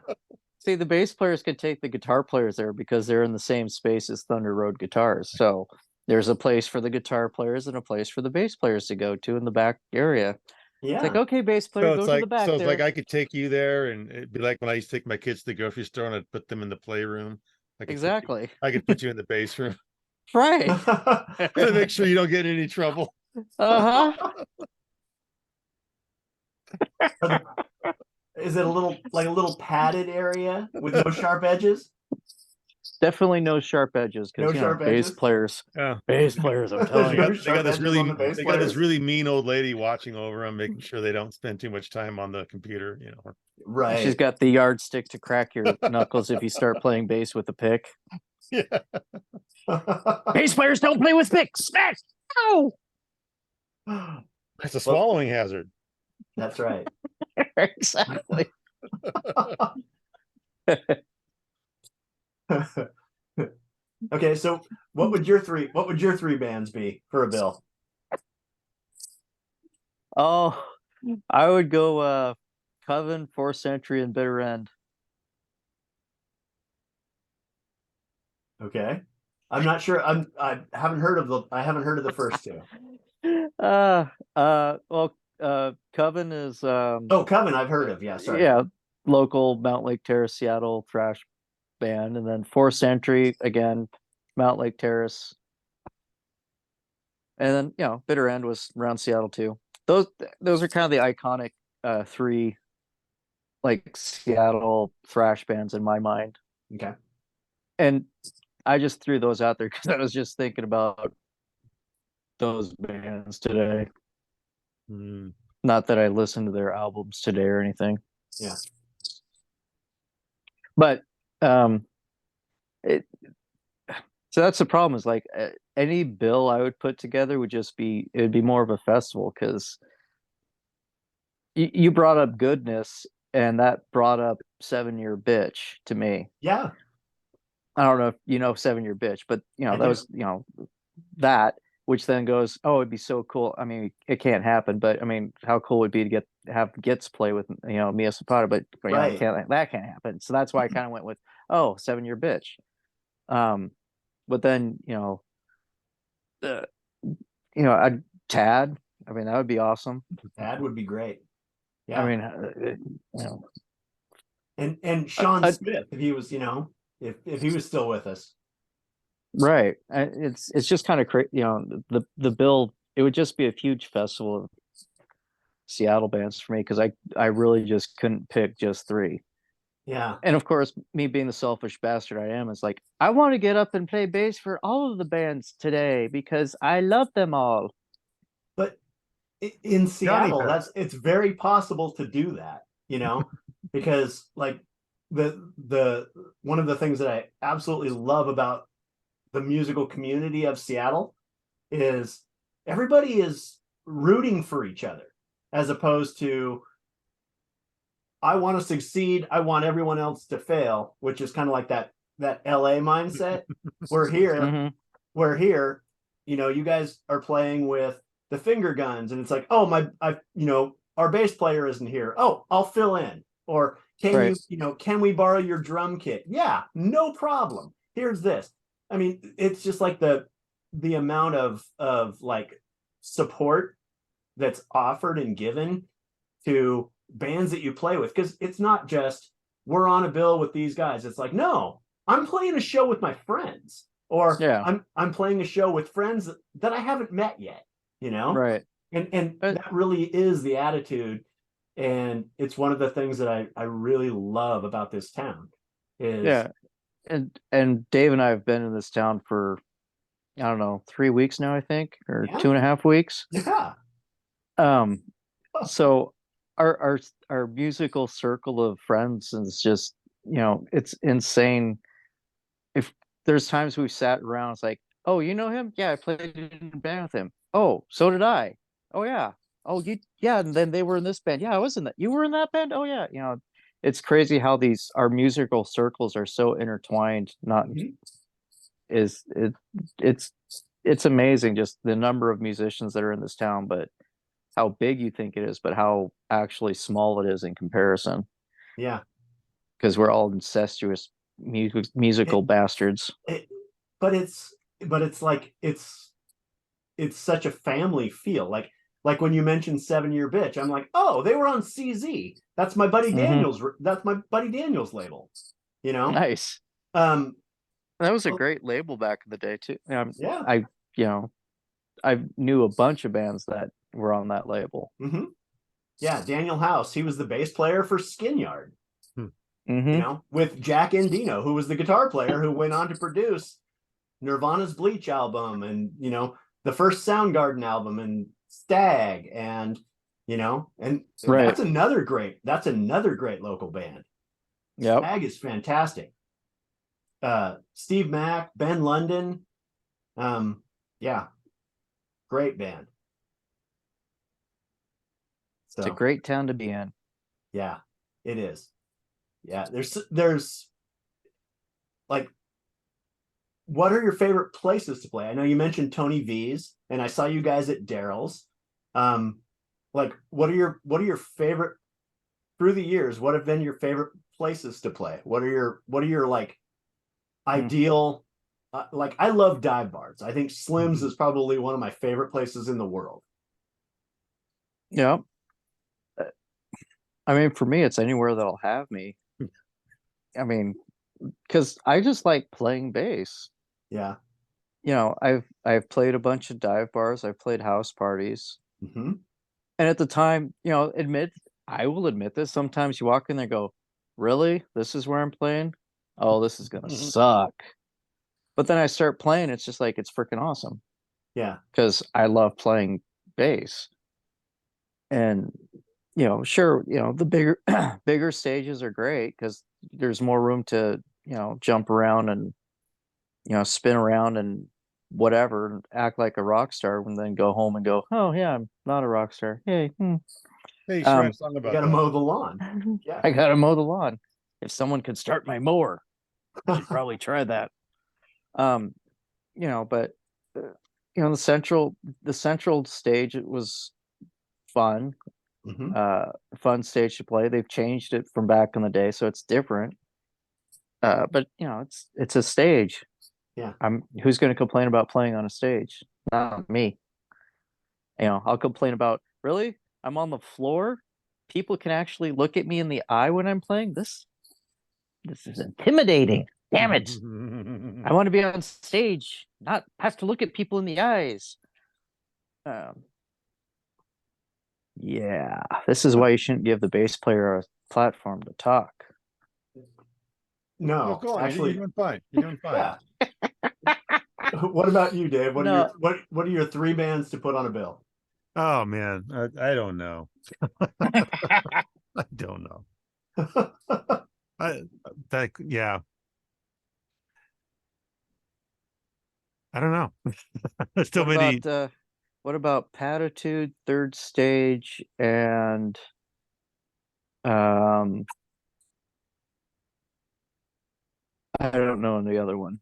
see, the bass players could take the guitar players there because they're in the same space as Thunder Road Guitars. So there's a place for the guitar players and a place for the bass players to go to in the back area. Yeah. It's like, okay, bass player, go to the back it's there. like I could take you there, and it'd be like when I used to take my kids to the grocery store and I'd put them in the playroom. Exactly. I could put you in the bass room Right. to make sure you don't get in any trouble. Uh-huh. Is it a little padded area with no sharp edges? Definitely no sharp edges No because sharp bass edges? players. Yeah. Bass players, I'm telling No you. They sharp got this edges really on the bass they got this players? really mean old lady watching over them, making sure they don't spend too much time on the computer, Right. She's got the yardstick to crack your knuckles if you start playing bass with a pick. Yeah. Bass players don't play with picks. Smash! No! It's a swallowing hazard. That's right. Exactly. Okay, so what would your three bands be for a bill? Oh, I would go Coven, Fourth Century, and Bitter End. Okay. I'm not sure. I haven't heard of the first two. Coven is Oh, Coven, I've heard of. Yeah, sorry. yeah, local Mount Lake Terrace, Seattle thrash band, and then Fourth Century again, Mount Lake Terrace, and then Bitter End was around Seattle too. Those are kind of the iconic three like Seattle thrash bands in my mind. Okay. And I just threw those out there because I was just thinking about those bands today. Not that I listened to their albums today or anything. Yeah. But so that's the problem is like any bill I would put together would it'd be more of a festival because you brought up Goodness and that brought up 7 Year Bitch to me. Yeah. I don't know if you know 7 Year Bitch, but that was that, which then goes, oh, it'd be so cool. I mean, it can't happen, but I mean, how cool would it be to have Gitz play with Mia Zapata, but Right. that can't happen. So that's why I kind of went with 7 Year Bitch. But then Tad. I mean, that would be awesome. Tad would be great. Yeah. I mean, and Sean Smith, if he was, if he was still with us. Right. It's just kind of crazy. The bill, it would just be a huge festival of Seattle bands for me because I really just couldn't pick just three. Yeah. And of course, me being the selfish bastard I am, is like, I want to get up and play bass for all of the bands today because I love them all. But in Seattle, it's very possible to do that, because like the one of the things that I absolutely love about the musical community of Seattle is everybody is rooting for each other as opposed to I want to succeed, I want everyone else to fail, which is kind of like that LA mindset. We're here, you guys are playing with the Finger Guns and it's like, oh, our bass player isn't here. Oh, I'll fill in. Or can can we borrow your drum kit? Yeah, no problem. Here's this. I mean, it's just like the amount of like support that's offered and given to bands that you play with, because it's not just we're on a bill with these guys. It's like, no, I'm playing a show with my friends. or Yeah. I'm playing a show with friends that I haven't met yet, you know? Right. And But that really is the attitude. And it's one of the things that I really love about this town is yeah, and Dave and I have been in this town for, I don't know, 3 weeks now, I think, or yeah, 2.5 weeks. yeah. Um, so our musical circle of friends is just, it's insane. If there's times we've sat around, it's like, oh, you know him? Yeah, I played in a band with him. Oh, so did I. Oh yeah. Oh, yeah, and then they were in this band. Yeah, I was in that. You were in that band? Oh yeah. It's crazy how these our musical circles are so intertwined. Not Mhm. is it it's it's amazing just the number of musicians that are in this town, but how big you think it is, but how actually small it is in comparison. Yeah. Because we're all incestuous musical It, bastards. it, but it's like it's such a family feel. Like when you mentioned 7 Year Bitch, I'm like, oh, they were on CZ. That's my buddy Hmm. Daniel's. That's my buddy Daniel's label. You know. Nice. Um. That was a oh, great label back in the day too. yeah. I you know I knew a bunch of bands that were on that label. Hmm. Yeah. Daniel House. He was the bass player for Skinyard. Hmm. You Hmm. know, with Jack Endino, who was the guitar player who went on to produce Nirvana's Bleach album, and the first Soundgarden album, and Stag, and and Right. that's another great local band. Yep. Stag is fantastic. Steve Mack, Ben London, yeah, great band. It's a So great town to be in. yeah, it is. Yeah, there's like, what are your favorite places to play? I know you mentioned Tony V's, and I saw you guys at Daryl's. Um, like, what are your favorite through the years? What have been your favorite places to play? What are your like Mm. ideal? Like, I love dive bars. I think Slim's Mhm. is probably one of my favorite places in the world. Yep. I mean, for me, it's anywhere that'll have me. I mean, because I just like playing bass. Yeah. I've played a bunch of dive bars. I've played house parties, Hmm. and at the time, I will admit this. Sometimes you walk in there, and go, "Really? This is where I'm playing? Oh, this is gonna suck." But then I start playing. It's just like it's freaking awesome Yeah. because I love playing bass. And sure, the bigger bigger stages are great because there's more room to jump around and spin around and whatever, and act like a rock star, and then go home and go, oh yeah, I'm not a rock star. Yay. Hey, you should write um a song You about got to that. mow the lawn. Yeah. I gotta mow the lawn. If someone could start my mower, I should probably try that. um but the central stage, it was fun. Hmm. Fun stage to play. They've changed it from back in the day, so it's different. But it's a stage. Yeah. I'm Who's going to complain about playing on a stage? Not me. I'll complain about, really? I'm on the floor. People can actually look at me in the eye when I'm playing. This is intimidating. Damn it. I want to be on stage, not have to look at people in the eyes. Um, yeah, this is why you shouldn't give the bass player a platform to talk. No, No, go on. You're actually, doing fine. You're doing fine. yeah. What about you, Dave? What are your No, what are your three bands to put on a bill? Oh man, I don't know. I don't know. I that yeah. I don't know. There's still what many. about Patitude, Third Stage, and um I don't know the other one.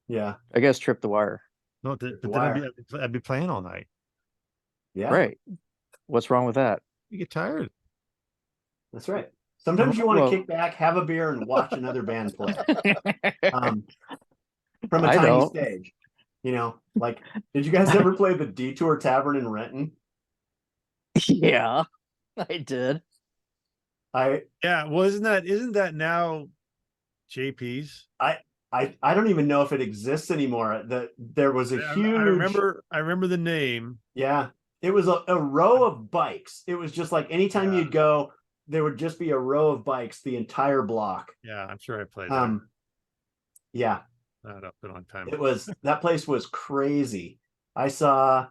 Yeah. I guess Trip the Wire. No, The but then Wire. I'd be playing all night. Yeah, Right. What's wrong with that? You get tired. that's right. I'm Sometimes you want to Well, kick back, have a beer, and watch another band play. Um, from a I tiny don't. stage. Like, did you guys ever play the Detour Tavern in Renton? Yeah, I did. I Yeah. Well, isn't that now JP's? I I don't even know if it exists anymore. There was a huge, I remember the name. yeah, it was a row of bikes. It was just like anytime Yeah. you'd go, there would just be a row of bikes the entire block. Yeah, I'm sure I played there. Yeah, Not up a long time. it was, that place was crazy. I saw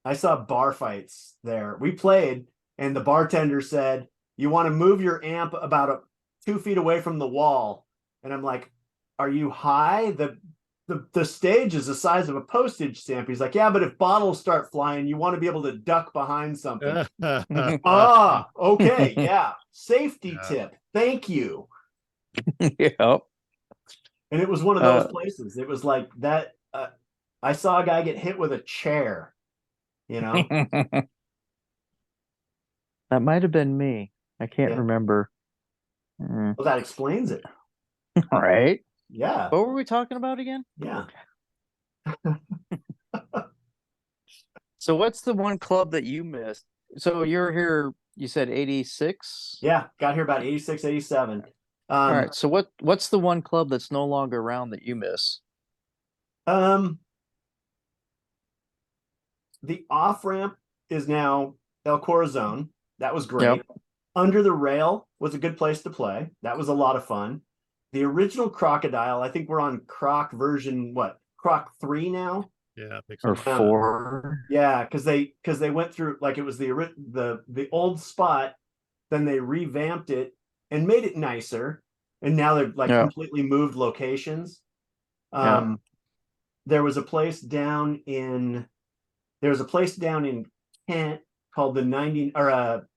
bar fights there. We played, and the bartender said, "You want to move your amp about 2 feet away from the wall." And I'm like, "Are you high? The stage is the size of a postage stamp." He's like, "Yeah, but if bottles start flying, you want to be able to duck behind something." Ah, okay, yeah. Safety Yeah. tip. Thank you. Yep. And it was one of those places. It was like that. I saw a guy get hit with a chair, you know? That might have been me. I can't Yeah. remember. Well, that explains it. All right. Yeah. What were we talking about again? Yeah. So what's the one club that you missed? So you're here, you said 86? Yeah. Got here about 86, 87. All right. So what's the one club that's no longer around that you miss? The off ramp is now El Corazon. That was great. Yep. Under the Rail was a good place to play. That was a lot of fun. The original Crocodile, I think we're on Croc version, what, Croc 3 now? Yeah, I think Or so. 4? Yeah, because they went through, like, it was the old spot, then they revamped it and made it nicer, and now they've like Yeah. completely moved locations. Yeah. There was a place down in Kent called the 90 or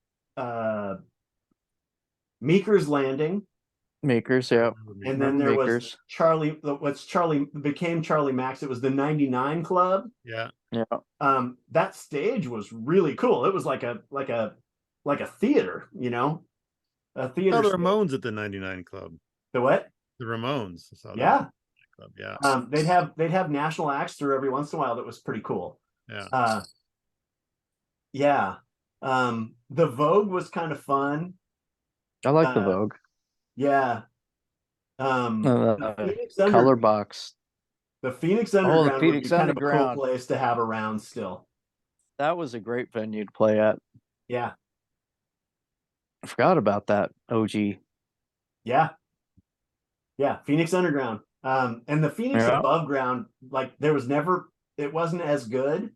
Meeker's Landing, Makers, yeah. and then Remember there was Makers. Charlie became Charlie Max. It was the 99 Club. Yeah. Yeah. That stage was really cool. It was like a theater, you know, a theater. Oh, the stage. Ramones at the 99 Club. The what? The Ramones. I saw that Yeah. Club. Yeah. They'd have national acts through every once in a while. That was pretty cool. Yeah. Yeah. The Vogue was kind of fun. I like the Vogue. Yeah. The Phoenix Color Underground, box. the Phoenix Underground would Phoenix be kind of a Underground. cool place to have around still. That was a great venue to play at. Yeah. I forgot about that. OG. Yeah. Yeah. Phoenix Underground. And the Phoenix Yeah. Above Ground, like it wasn't as good.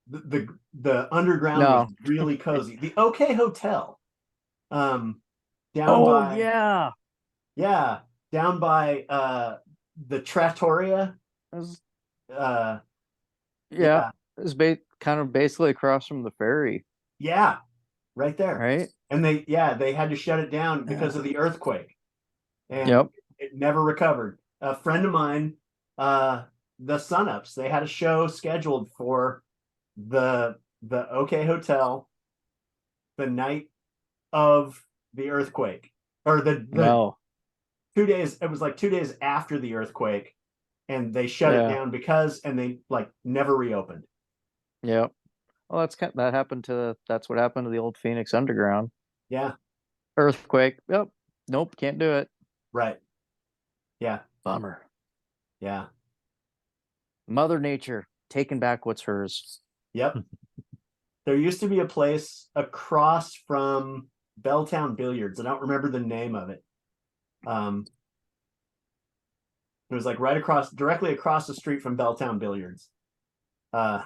The underground was really cozy. The OK Hotel. Down by down by the Trattoria. Yeah. It was kind of basically across from the ferry. Yeah, right there. Right. And they had to shut it down because of the earthquake. And Yep. it never recovered. A friend of mine, the Sunups, they had a show scheduled for the OK Hotel the night of the earthquake, or the 2 days. It was like 2 days after the earthquake, and they shut it down and they like never reopened. Yep. Well, that's what happened to the old Phoenix Underground. Yeah. Earthquake. Yep. Nope. Can't do it. Right. Yeah. Bummer. Yeah. Mother Nature taking back what's hers. Yep. There used to be a place across from Belltown Billiards. I don't remember the name of it. It was like directly across the street from Belltown Billiards. But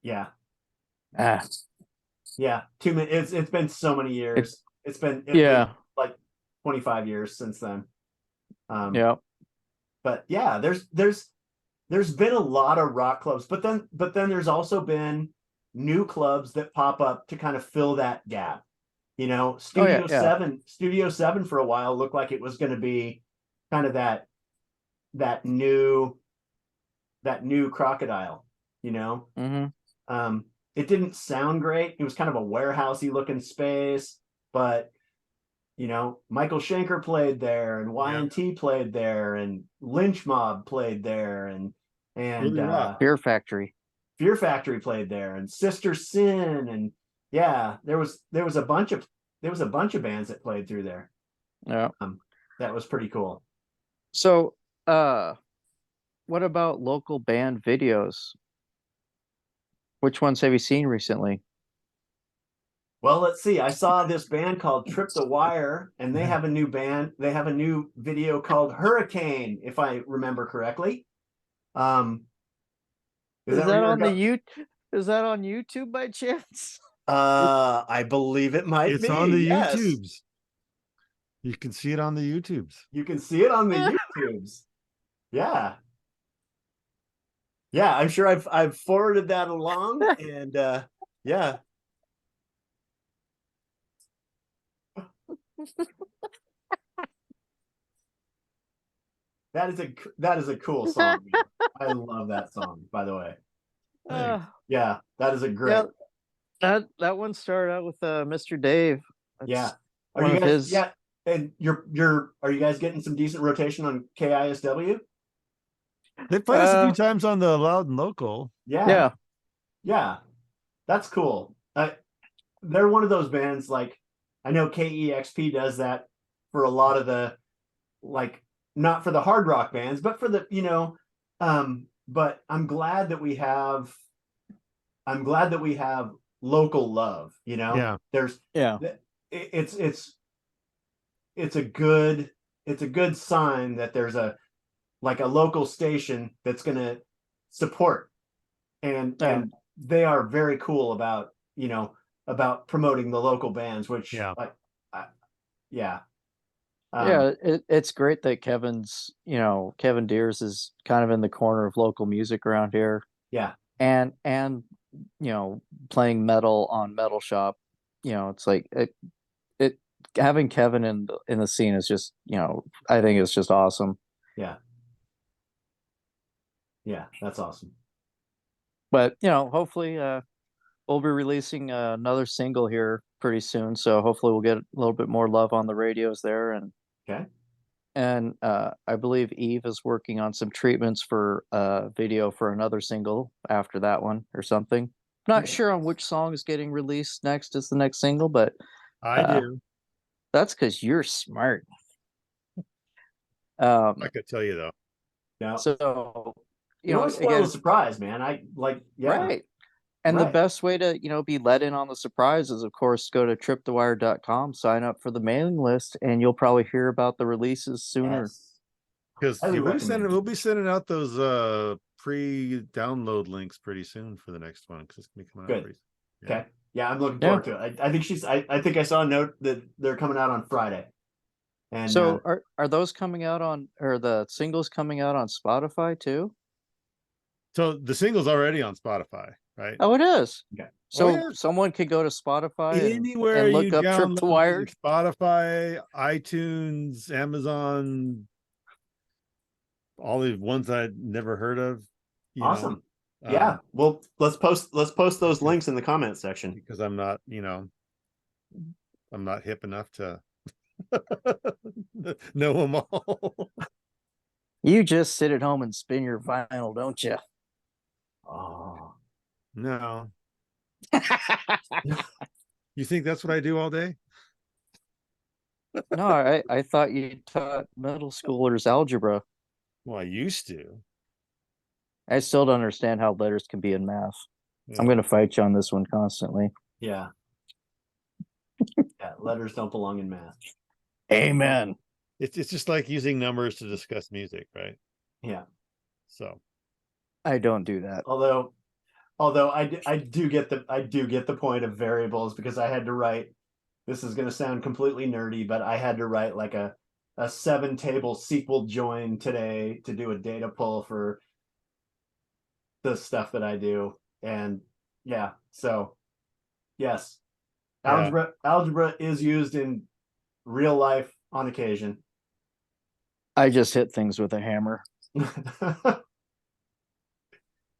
yeah. Yeah. It's been so many years. It's been like 25 years since then. Yeah. But yeah, there's been a lot of rock clubs, but then there's also been new clubs that pop up to kind of fill that gap. You know, Studio 7 for a while looked like it was going to be kind of that new Crocodile, you know. Mm-hmm. It didn't sound great. It was kind of a warehousey looking space, but you know, Michael Schenker played there, and Y&T played there, and Lynch Mob played there, and Fear Factory played there, and Sister Sin, and yeah, there was a bunch of bands that played through there. Yeah. That was pretty cool. So, what about local band videos? Which ones have you seen recently? Well, let's see. I saw this band called Trip the Wire, and they have a new band. They have a new video called Hurricane, if I remember correctly. Um, is that where you're going? Is that on YouTube by chance? I believe it might It's be. on the Yes. YouTubes. You can see it on the YouTubes. You can see it on the YouTubes. Yeah. Yeah, I'm sure I've forwarded that along, and yeah. That is a cool song, man. I love that song, by the way. Uh, Yeah, that is a great. yeah, that one started out with Mr. Dave. That's Yeah. Are one you of guys his. yeah, and are you guys getting some decent rotation on KISW? They played us a few times on the Loud and Local. Yeah. Yeah. Yeah. That's cool. They're one of those bands, like, I know KEXP does that for a lot of the, like, not for the hard rock bands, but for the, but I'm glad that we have local love, Yeah. There's Yeah. it's a good sign that there's a local station that's going to support, and they are very cool about promoting the local bands, which Yeah. yeah. It's great that Kevin Deers is kind of in the corner of local music around here. Yeah. And playing metal on Metal Shop, it's like it having Kevin in the scene is just, I think it's just awesome. Yeah. Yeah, that's awesome. But hopefully we'll be releasing another single here pretty soon, so hopefully we'll get a little bit more love on the radios there. And Okay. And I believe Eve is working on some treatments for video for another single after that one or something. Not sure on which song is getting released next as the next single, but I do. That's because you're smart. I could tell you though. Yeah. So always spoil the surprise, man. Right. And the best way to, be let in on the surprise is, of course, go to tripthewire.com, sign up for the mailing list, and you'll probably hear about the releases sooner. Because we'll be sending out those pre-download links pretty soon for the next one, because it's gonna be coming out pretty soon. Okay. Yeah, I'm looking forward to it. I think I think I saw a note that they're coming out on Friday. And so are those coming out or the singles coming out on Spotify too? So the single's already on Spotify, right? Oh, it is. Okay. So someone could go to Spotify anywhere and look up Trip the Wire. Spotify, iTunes, Amazon, all the ones I'd never heard of. Awesome. Yeah. Well, let's post those links in the comment section, because I'm not hip enough to know them all. You just sit at home and spin your vinyl, don't you? Oh no. You think that's what I do all day? No, I thought you taught middle schoolers algebra. Well, I used to. I still don't understand how letters can be in math. Yeah. I'm going to fight you on this one constantly. Yeah. Yeah, letters don't belong in math. Amen. It's just like using numbers to discuss music, right? Yeah. So I don't do that. Although I do get the point of variables, because I had to write, this is going to sound completely nerdy, but I had to write like a 7-table SQL join today to do a data pull for the stuff that I do. And yeah, so yes, algebra is used in real life on occasion. I just hit things with a hammer.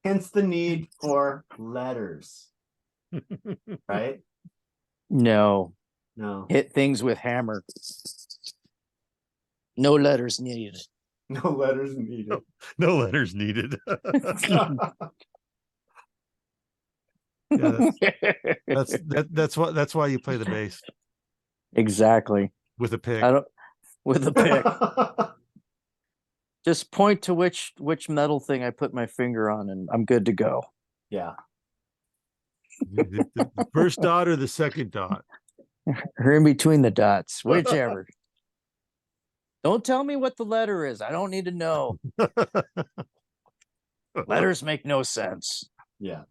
Hence the need for letters. Right? No. Hit things with hammer. No letters needed. No letters needed. No letters needed. Yeah, that's why you play the bass. Exactly. With a pick. with a pick. Just point to which metal thing I put my finger on, and I'm good to go. Yeah. The first dot or the second dot? Or in between the dots, whichever. Don't tell me what the letter is. I don't need to know. Letters make no sense. Yeah.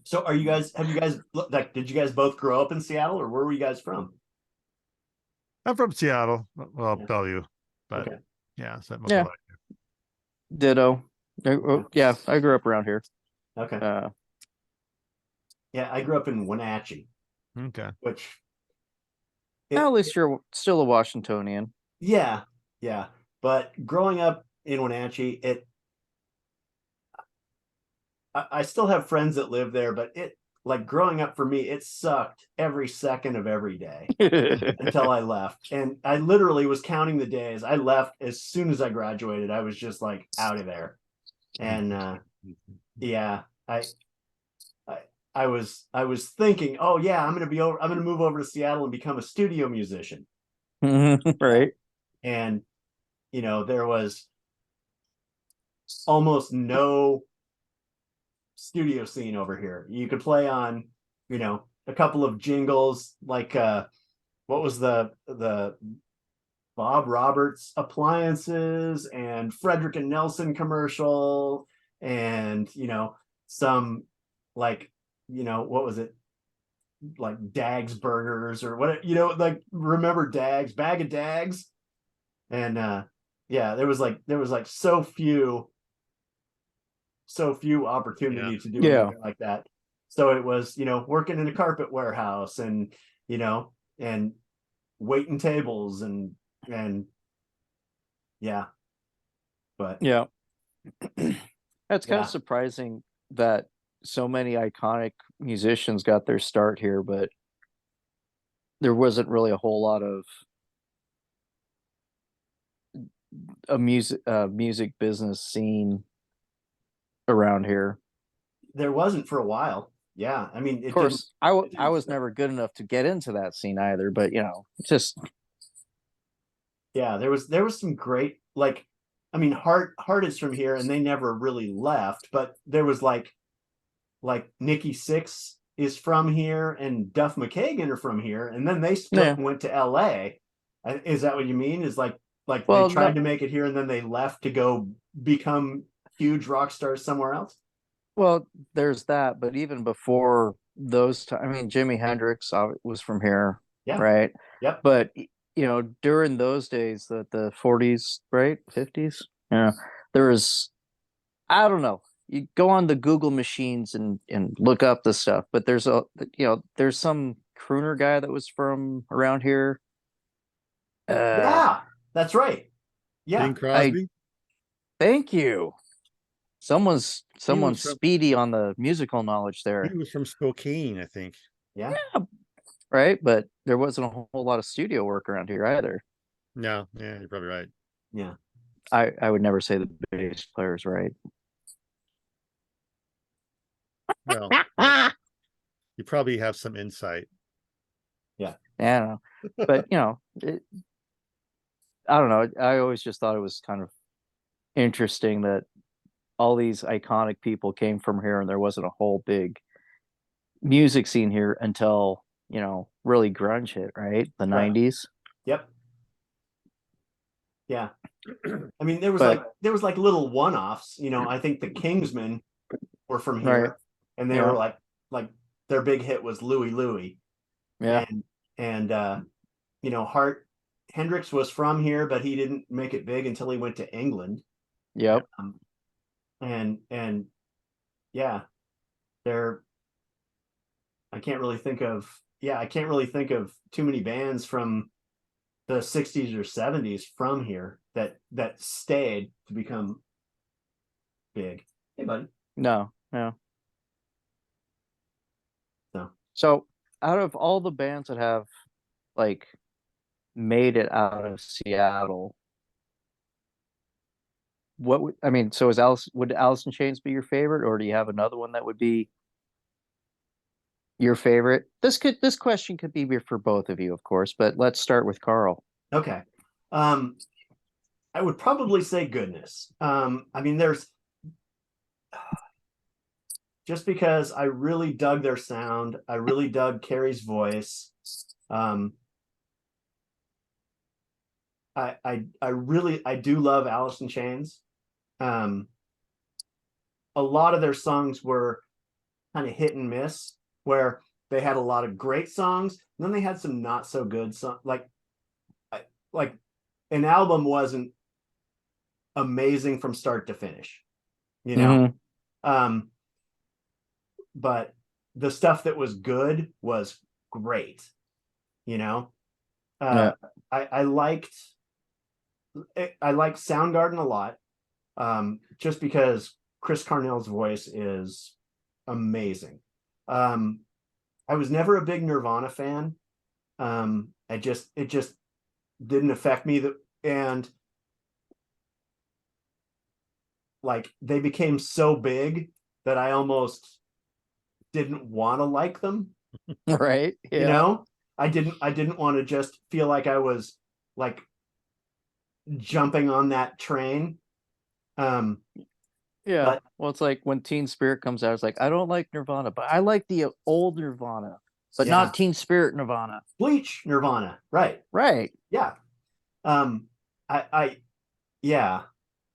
So have you guys like, did you guys both grow up in Seattle, or where were you guys from? I'm from Seattle. Well, I'll Yeah. tell you, but Okay. yeah, so Yeah. Ditto. Yeah, I grew up around here. Okay. Yeah, I grew up in Wenatchee, Okay. which At least you're still a Washingtonian. yeah, yeah. But growing up in Wenatchee, I still have friends that live there, but like growing up for me, it sucked every second of every day until I left. And I literally was counting the days. I left as soon as I graduated. I was just like out of there. And yeah, I was thinking, oh yeah, I'm gonna move over to Seattle and become a studio musician. Right. And there was almost no studio scene over here. You could play on, a couple of jingles, like what was the Bob Roberts appliances and Frederick and Nelson commercial, and some, like, what was it, like Dags burgers or what, like, remember Dags, bag of Dags. And yeah, there was like so few opportunity to do anything like that. So it was, working in a carpet warehouse and, and waiting tables and yeah. But yeah. That's kind Yeah. of surprising that so many iconic musicians got their start here, but there wasn't really a whole lot of a music business scene around here. there wasn't for a while. Yeah. I mean, Of course, I didn't was start. never good enough to get into that scene either, but just Yeah, there was some great, like, I mean, Heart is from here and they never really left, but there was like Nikki Sixx is from here and Duff McKagan are from here, and then they split yeah. and went to LA. Is that what you mean? Is like Well, they tried no, to make it here and then they left to go become huge rock stars somewhere else? well, there's that, but even before those I mean, Jimi Hendrix was from here, Yeah. right? Yep. But during those days, the 40s, right, 50s, there was, I don't know. You go on the Google machines and look up the stuff, but there's some crooner guy that was from around here. Yeah, that's right. Yeah. Bing Crosby. Thank you. Someone's from- speedy on the musical knowledge there. He was from Spokane, I think. Yeah. Right, but there wasn't a whole lot of studio work around here either. No, yeah, you're probably right. Yeah. I would never say the bass player's right. Well, you probably have some insight. Yeah, I don't know. But I don't know. I always just thought it was kind of interesting that all these iconic people came from here and there wasn't a whole big music scene here until, really grunge hit, right? The Right. 90s. Yep. Yeah. I mean, there was like little one-offs, I think the Kingsmen were from here, Right. and they Yeah. were like their big hit was Louie Louie. Yeah. And Hart Hendrix was from here, but he didn't make it big until he went to England. Yep. And yeah, I can't really think of too many bands from the 60s or 70s from here that stayed to become big. Hey, buddy. No. So out of all the bands that have like made it out of Seattle, so would Alice in Chains be your favorite, or do you have another one that would be your favorite? This question could be for both of you, of course, but let's start with Carl. Okay. Um, I would probably say Goodness. I mean, there's just because I really dug their sound. I really dug Carrie's voice. Um, I do love Alice in Chains. Um, a lot of their songs were kind of hit and miss, where they had a lot of great songs, and then they had some not so good songs. Like an album wasn't amazing from start to finish, you know. Hmm. Um, but the stuff that was good was great, you know. Yeah. Uh, I liked Soundgarden a lot, just because Chris Cornell's voice is amazing. Um, I was never a big Nirvana fan. It just didn't affect me. And like they became so big that I almost didn't want to like them. Right. You Yeah. know, I didn't want to just feel like I was like jumping on that train. Um, Yeah. but Well, it's like when Teen Spirit comes out, it's like I don't like Nirvana, but I like the old Nirvana, but yeah, not Teen Spirit Nirvana. Bleach, Nirvana, right? Right. Yeah. Um, I yeah.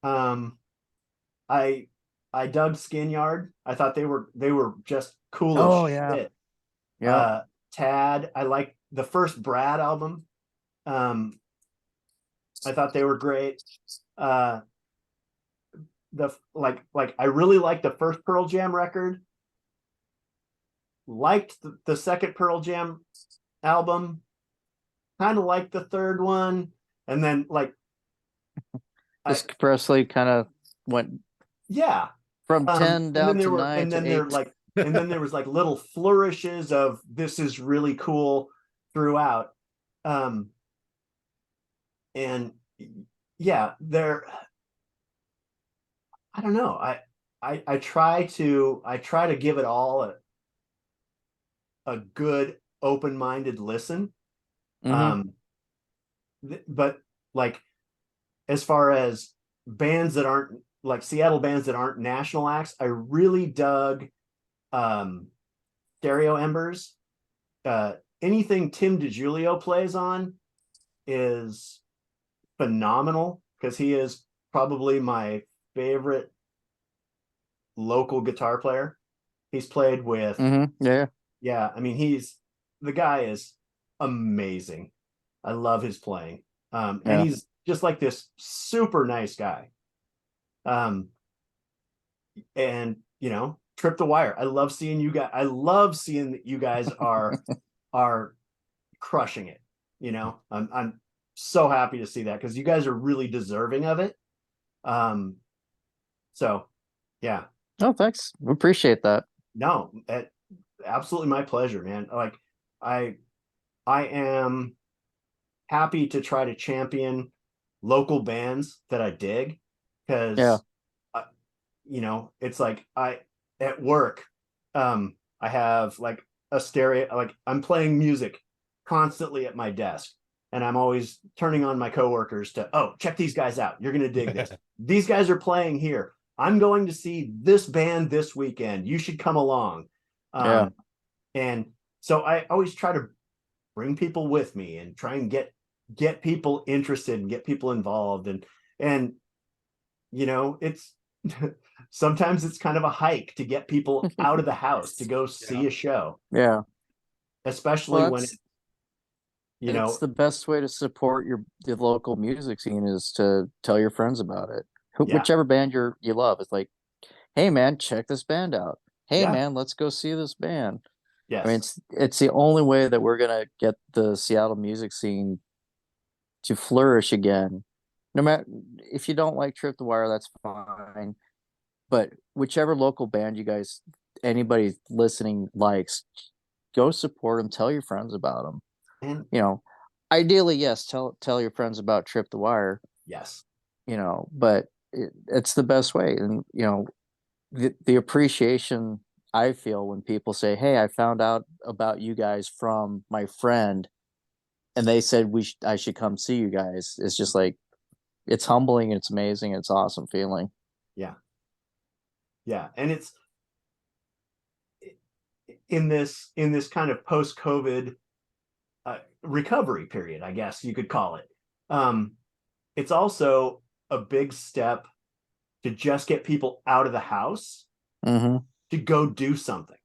Um, I I dug Skin Yard. I thought they were just cool as Oh yeah. shit. Yeah. Uh, Tad, I like the first Brad album. Um, I thought they were great. Uh, I really liked the first Pearl Jam record. Liked the second Pearl Jam album. Kind of liked the third one, and then like I Just Presley kind of went yeah. from 10 And then down to 9 and to then there 8. like and then there was like little flourishes of this is really cool throughout. Um, and yeah, there I don't know. I try to give it all a good open-minded listen. Hmm. Um, but like as far as bands that aren't like Seattle bands that aren't national acts, I really dug um Stereo Embers. Anything Tim DiGiulio plays on is phenomenal because he is probably my favorite local guitar player. He's played with, Yeah. yeah, I mean, the guy is amazing. I love his playing. And Yeah. he's just like this super nice guy. Um, and you know, Trip the Wire. I love seeing you guys. I love seeing that you guys are crushing it. You know, I'm so happy to see that because you guys are really deserving of it. Um, so yeah, Oh, thanks. We appreciate that. no, absolutely my pleasure, man. Like I I am happy to try to champion local bands that I dig Yeah. because you know, it's like I at work, I have like a stereo, like I'm playing music constantly at my desk, and I'm always turning on my coworkers to, oh, check these guys out. You're gonna dig this. These guys are playing here. I'm going to see this band this weekend. You should come along. Yeah. And so I always try to bring people with me and try and get people interested and get people involved and you know it's sometimes it's kind of a hike to get people out of the house to go Yeah. see a show, Yeah. especially Well, when you it's know the best way to support the local music scene is to tell your friends about it. yeah, Whichever band you love. It's like, hey man, check this band out. Hey yeah, man, let's go see this band. I mean, yes, it's the only way that we're gonna get the Seattle music scene to flourish again. No matter if you don't like Trip the Wire, that's fine. But whichever local band you guys, anybody listening likes, go support them. Tell your friends about them. and You know, ideally, yes, tell your friends about Trip the Wire. yes, But it's the best way. And the appreciation I feel when people say, "Hey, I found out about you guys from my friend," and they said I should come see you guys. It's just like, it's humbling, it's amazing, it's awesome feeling. Yeah. And it's in this kind of post-COVID recovery period, I guess you could call it. It's also a big step to just get people out of the house to go do something.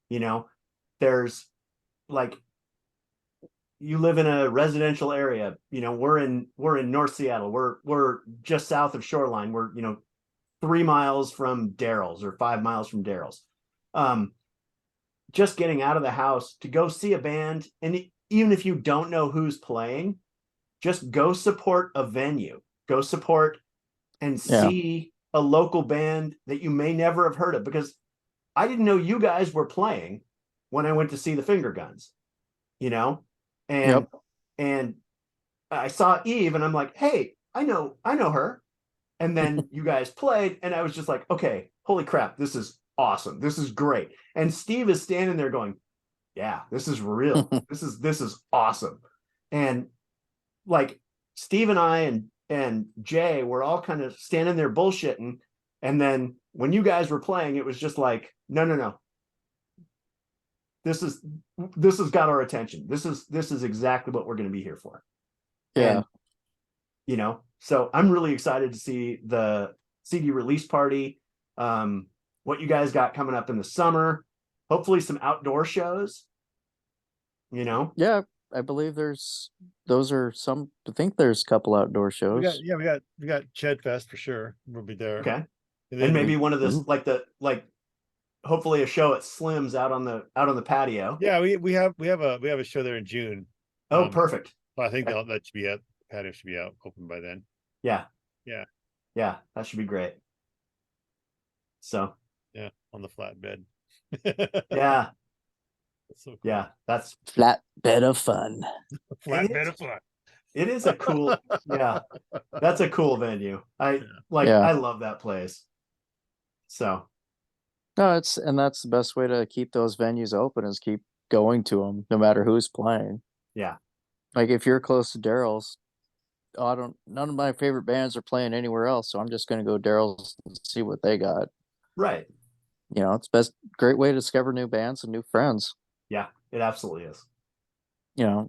You know, there's like, you live in a residential area, you know, we're in North Seattle. We're just south of Shoreline. We're, 3 miles from Daryl's or 5 miles from Daryl's. Just getting out of the house to go see a band, and even if you don't know who's playing, just go support a venue, go support and see a local band that you may never have heard of, because I didn't know you guys were playing when I went to see the Finger Guns, and I saw Eve and I'm like, hey, I know her. And then you guys played and I was just like, okay, holy crap, this is awesome. This is great. And Steve is standing there going, yeah, this is real. This is awesome. And like Steve and I and Jay were all kind of standing there bullshitting. And then when you guys were playing, it was just like, no. This has got our attention. This is exactly what we're going to be here for. Yeah. And, so I'm really excited to see the CD release party, what you guys got coming up in the summer, hopefully some outdoor shows, Yeah, I believe there's I think there's a couple outdoor shows. We got Ched Fest for sure. We'll be there. Okay. And And maybe one of this, hopefully a show at Slim's out on the patio. Yeah, we have a show there in June. Oh, perfect. I think that should be patio should be out open by then. Yeah. Yeah, that should be great. So yeah, on the flatbed. yeah. That's so cool. Yeah, that's flatbed of fun. Flatbed of fun. It is a cool, yeah. That's a cool venue. I love that place. So no, that's the best way to keep those venues open, is keep going to them no matter who's playing. Yeah. Like if you're close to Daryl's, none of my favorite bands are playing anywhere else, so I'm just going to go Daryl's and see what they got. Right. It's great way to discover new bands and new friends. Yeah, it absolutely is.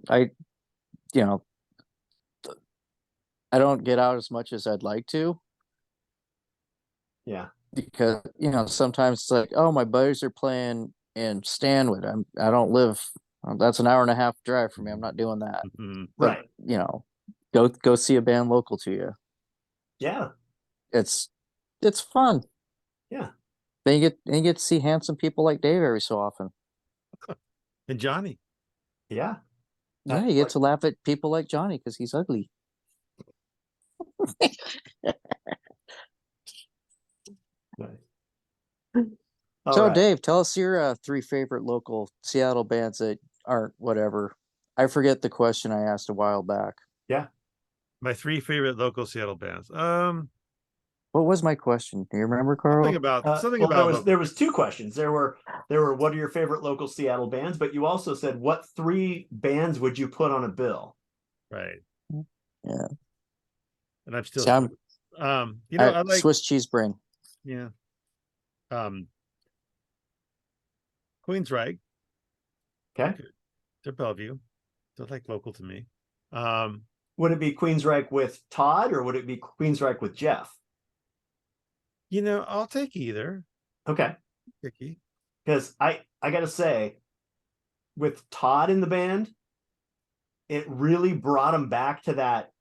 I don't get out as much as I'd like to. Yeah. Because, sometimes it's like, oh, my buddies are playing in Stanwood. I don't live, that's an hour and a half drive for me. I'm not doing that. Right. But, go see a band local to you. Yeah. It's fun. Yeah. Then you get to see handsome people like Dave every so often. And Johnny. Yeah. Yeah, you get to laugh at people like Johnny because he's ugly. Nice. So, right. Dave, tell us your 3 favorite local Seattle bands that aren't whatever. I forget the question I asked a while back. Yeah. My 3 favorite local Seattle bands. What was my question? Do you remember, Carl? There was 2 questions. There were what are your favorite local Seattle bands, but you also said what 3 bands would you put on a bill? Right. Yeah. And I'm still I like Swiss Cheese Brain. Yeah. Queensryche. Okay. They're Bellevue. They're like local to me. Would it be Queensryche with Todd or would it be Queensryche with Jeff? I'll take either. Okay. Picky. Because I gotta say, with Todd in the band, it really brought him back to that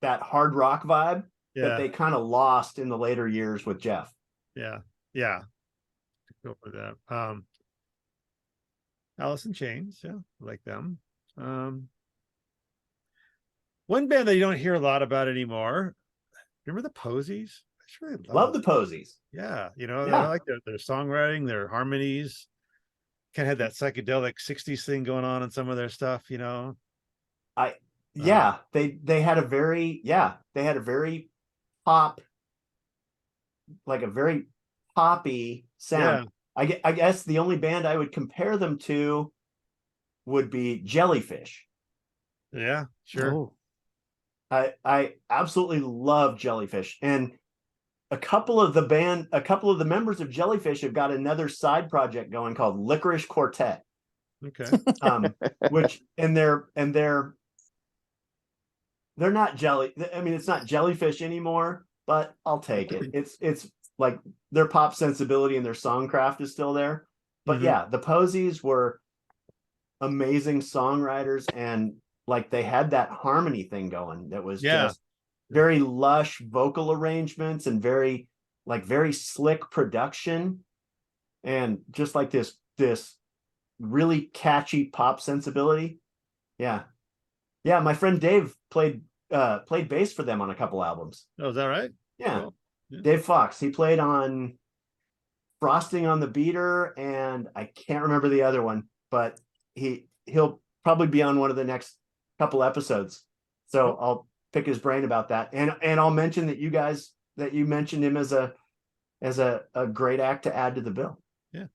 hard rock vibe that they kind of lost in the later years with Jeff. Yeah. Go for that. Alice in Chains, I like them. One band that you don't hear a lot about anymore. Remember the Posies? I sure love the Posies. Yeah, I like their songwriting, their harmonies. Kind of had that psychedelic 60s thing going on in some of their stuff, they had a very pop, like a very poppy sound. Yeah. I guess the only band I would compare them to would be Jellyfish. Yeah, sure. Oh, I absolutely love Jellyfish, and a couple of the members of Jellyfish have got another side project going called Licorice Quartet. Okay. Which they're not jelly. I mean, it's not Jellyfish anymore, but I'll take it. It's like their pop sensibility and their songcraft is still there. But Mhm. yeah, the Posies were amazing songwriters, and like they had that harmony thing going that was Yeah. just very lush vocal arrangements and very slick production, and just like this really catchy pop sensibility. Yeah. Yeah, my friend Dave played bass for them on a couple albums. Oh, is that right? Yeah. Cool. Yeah. Dave Fox, he played on Frosting on the Beater, and I can't remember the other one, but he'll probably be on one of the next couple episodes. So I'll pick his brain about that. And I'll mention that you mentioned him as a great act to add to the bill. Yeah.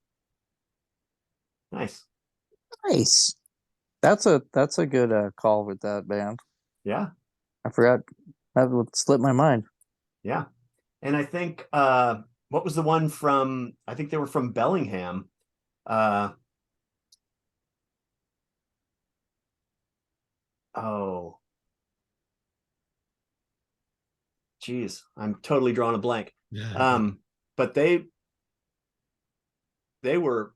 Nice. nice. That's a good call with that band. Yeah. I forgot that would slip my mind. Yeah. And I think what was the one from, I think they were from Bellingham. Oh, geez, I'm totally drawing a blank. But they were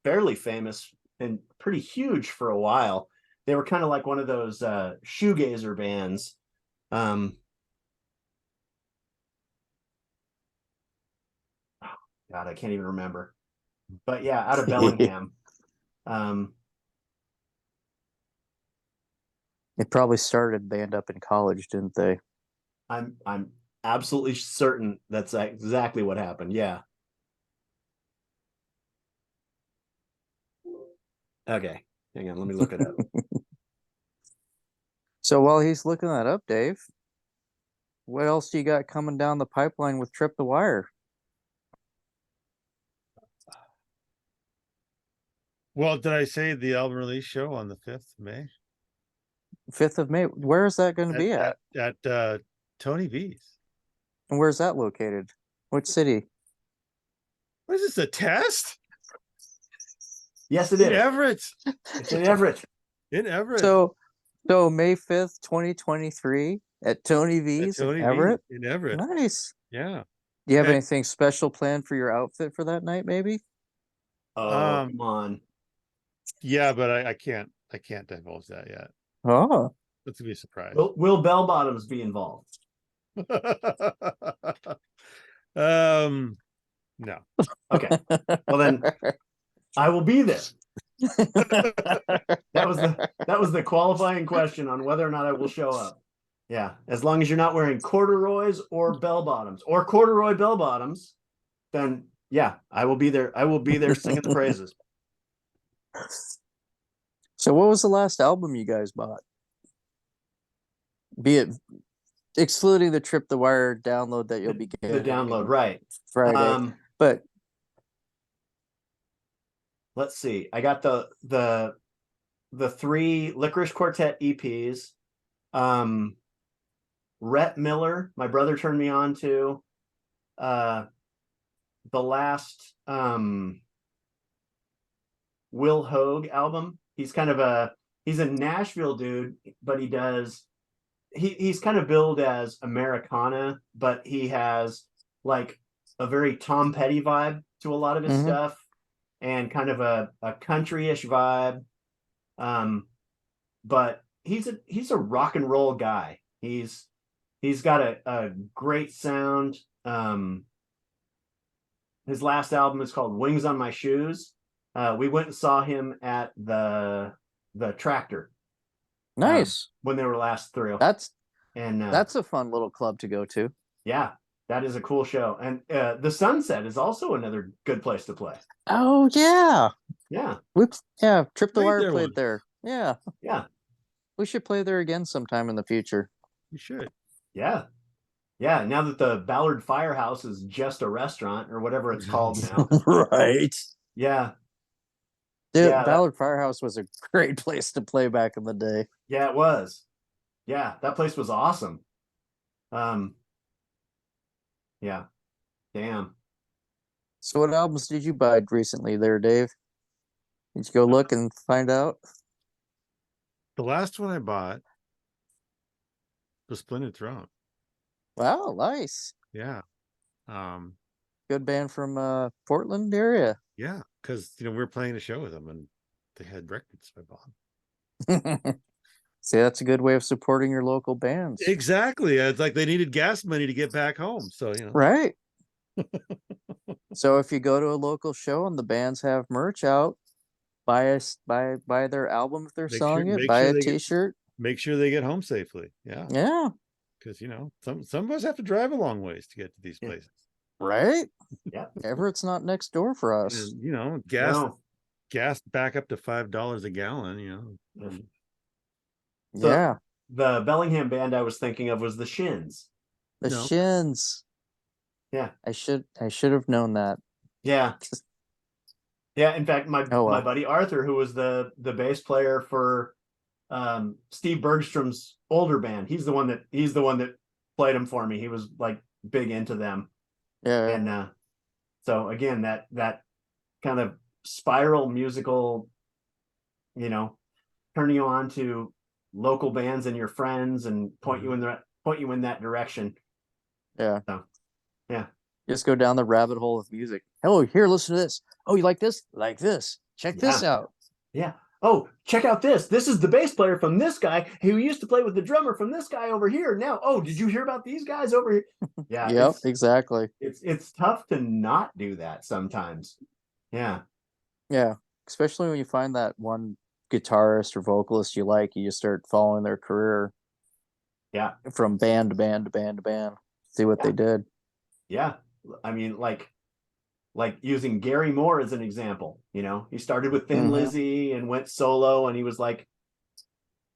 fairly famous and pretty huge for a while. They were kind of like one of those shoegazer bands. God, I can't even remember. But yeah, out of Bellingham. They probably started band up in college, didn't they? I'm absolutely certain that's exactly what happened. Yeah. Okay. Hang on, let me look it up. So while he's looking that up, Dave, what else do you got coming down the pipeline with Trip the Wire? Well, did I say the album release show on the 5th of May? 5th of May. Where is that going to be at? At Tony V's. And where's that located? Which city? What is this, a test? Yes, it In is. Everett. It's in Everett. In Everett. So May 5th, 2023 at Tony V's in Tony Everett. V in Everett. Nice. Yeah. Do you have And- anything special planned for your outfit for that night, maybe? Oh, come on. Yeah, but I can't divulge that yet. Oh. That's gonna be a surprise. Will Bell Bottoms be involved? No. Okay. Well, then I will be there. That was the qualifying question on whether or not I will show up. Yeah, as long as you're not wearing corduroys or bell bottoms or corduroy bell bottoms, then yeah, I will be there. I will be there singing the praises. So what was the last album you guys bought? Be it excluding the Trip the Wire download that you'll be The getting download, right? Friday. But let's see. I got the 3 Licorice Quartet EPs. Rhett Miller, my brother turned me on to. The last Will Hogue album. He's a Nashville dude, but he's kind of billed as Americana, but he has like a very Tom Petty vibe to a lot of his stuff, and kind of a country-ish vibe. But he's a rock and roll guy. He's got a great sound. His last album is called Wings on My Shoes. We went and saw him at the Tractor. nice. When they were last through. That's That's a fun little club to go to. yeah, that is a cool show. And the Sunset is also another good place to play. Oh yeah. Yeah. Whoops. Yeah, Trip the Played Wire there played once. there. Yeah. Yeah. We should play there again sometime in the future. You should. Yeah. Yeah. Now that the Ballard Firehouse is just a restaurant or whatever it's called now. Right. Yeah. Dude, Yeah, Ballard Firehouse was a great place to play back in the day. yeah, it was. Yeah, that place was awesome. Um, yeah, damn. So what albums did you buy recently there, Dave? Did you go look and find out? The last one I bought was Splinter Throne. Wow, nice. Yeah. Um, Good band from Portland area. yeah, because we were playing a show with them and they had records I bought. See, that's a good way of supporting your local bands. Exactly. It's like they needed gas money to get back home. So, Right. So if you go to a local show and the bands have merch out, buy their album if they're selling it, buy a t-shirt. Make sure they get home safely. Yeah. Yeah. Because some of us have to drive a long ways to get to these Yeah. places. Right. Yeah. Everett's not next door for us. And No. gas back up to $5 a gallon, So- Yeah. The Bellingham band I was thinking of was the Shins. The No. Shins. Yeah. I should have known that. Yeah. Yeah. In fact, my Oh, well. my buddy Arthur, who was the bass player for Steve Bergstrom's older band, he's the one that played them for me. He was like big into them. Yeah. And so again, that kind of spiral musical, turn you on to local bands and your friends and point you in that direction. Yeah. So, yeah. Just go down the rabbit hole of music. Oh, here, listen to this. Oh, you like this? Like this. Check this out. Yeah. Oh, check out this. This is the bass player from this guy who used to play with the drummer from this guy over here. Now, oh, did you hear about these guys over here? Yeah. Yep, exactly. It's tough to not do that sometimes. Yeah. Yeah. Especially when you find that one guitarist or vocalist you like, you just start following their career. Yeah. From band to band to band to band. See what they did. Yeah. I mean, like using Gary Moore as an example, he started with Thin Lizzy and went solo, and he was like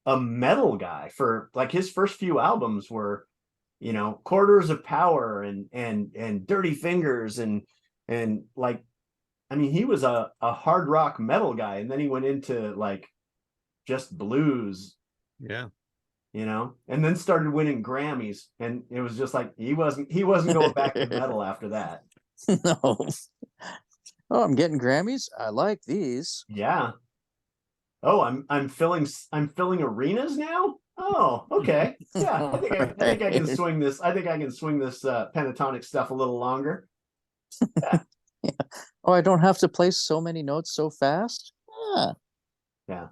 a metal guy for like his first few albums were, Quarters of Power and Dirty Fingers and like, I mean, he was a hard rock metal guy, and then he went into like just blues. Yeah. And then started winning Grammys, and it was just like he wasn't going back to metal after that. No. Oh, I'm getting Grammys. I like these. Yeah. Oh, I'm filling arenas now. Oh, okay. Yeah, I think I can swing this. I think I can swing this pentatonic stuff a little longer. Yeah. Oh, I don't have to play so many notes so fast. Yeah.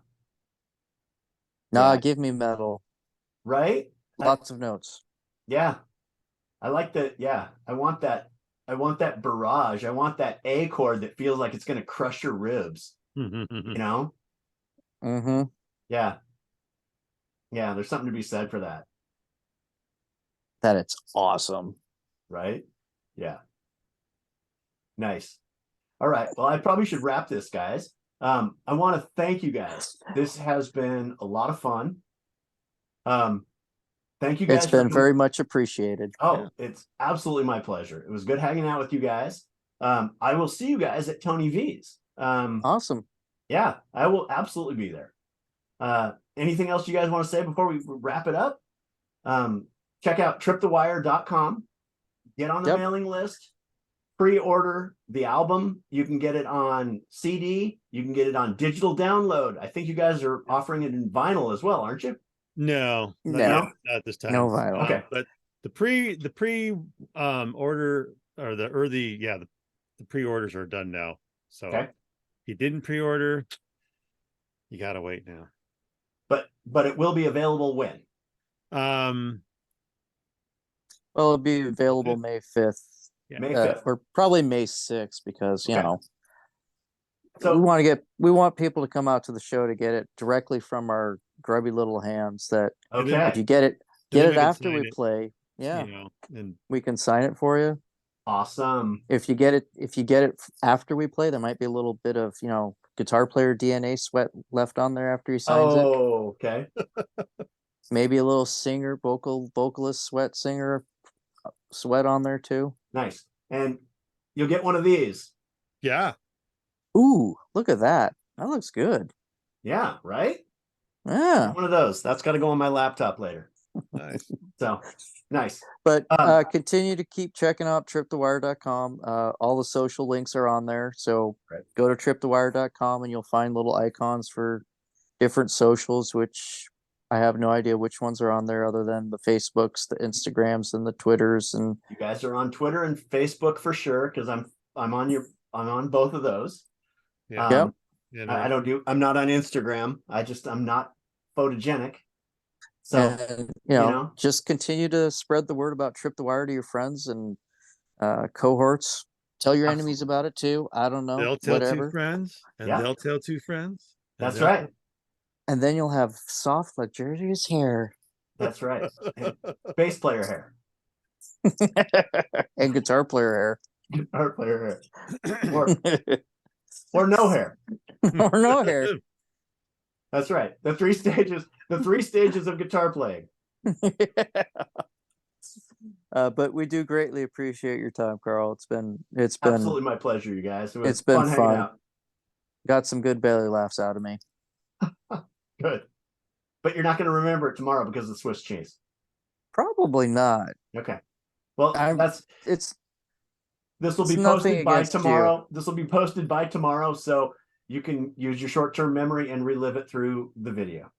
Nah, Yeah. give me metal. Right? Lots of notes. Yeah. I like that. Yeah. I want that barrage. I want that A chord that feels like it's going to crush your ribs, Mm-hmm. Yeah. Yeah. There's something to be said for that. That it's awesome. Right? Yeah. Nice. All right. Well, I probably should wrap this, guys. I want to thank you guys. This has been a lot of fun. Thank you guys. It's been very much appreciated. Oh, it's absolutely my pleasure. It was good hanging out with you guys. I will see you guys at Tony V's. Awesome. Yeah, I will absolutely be there. Anything else you guys want to say before we wrap it up? Check out tripthewire.com. Get on the mailing list. Pre-order the album. You can get it on CD. You can get it on digital download. I think you guys are offering it in vinyl as well, aren't you? No, No. not this time. No vinyl. Okay. But the pre order or the pre-orders are done now. So Okay. if you didn't pre-order, you gotta wait now. But it will be available when? Well, it'll be available May 5th. Yeah. May 5th. Or probably May 6th, because Okay. So we want people to come out to the show to get it directly from our grubby little hands. That okay. if you get it then we can after sign we it, play, yeah, and we can sign it for you. Awesome. If you get it after we play, there might be a little bit of guitar player DNA sweat left on there after he signs it. Oh, okay. Maybe a little vocalist singer sweat on there too. Nice. And you'll get one of these. yeah. Ooh, look at that. That looks good. Yeah, right. Yeah. One of those. That's got to go on my laptop later. Nice. So nice. But Um, continue to keep checking out tripthewire.com. All the social links are on there. So Right. go to tripthewire.com and you'll find little icons for different socials, which I have no idea which ones are on there other than the Facebooks, the Instagrams, and the Twitters. And You guys are on Twitter and Facebook for sure, because I'm on both of those. Yeah. Yep. You I know, don't I'm not on Instagram. I'm not photogenic. So and you know, know. just continue to spread the word about Trip the Wire to your friends and cohorts. Tell your enemies Absolutely. about it too. I don't know, they'll tell two whatever. friends, and Yeah. they'll tell two friends. And That's they'll right. And then you'll have soft, luxurious hair That's right. And bass player hair. and guitar player Guitar player hair. hair. Or no hair. Or no hair. That's right. The three stages of guitar playing. But we do greatly appreciate your time, Carl. It's been Absolutely my pleasure, you guys. It was it's been hanging fun. out. Got some good belly laughs out of me. Good. But you're not going to remember it tomorrow because of the Swiss cheese. Probably not. Okay. Well, It's this will be it's nothing posted by against you. tomorrow. This will be posted by tomorrow, so you can use your short-term memory and relive it through the video.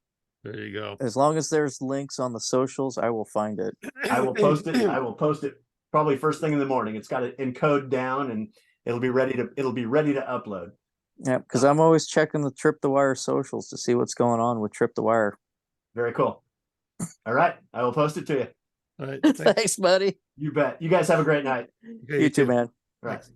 There you go. As long as there's links on the socials, I will find it. I will post it. I will post it probably first thing in the morning. It's got to encode down and it'll be ready to upload. Yeah, because I'm always checking the Trip the Wire socials to see what's going on with Trip the Wire. Very cool. All right. I will post it to you. All right. Thanks. Thanks, buddy. You bet. You guys have a great night. Okay, You too, man. All right. Thanks.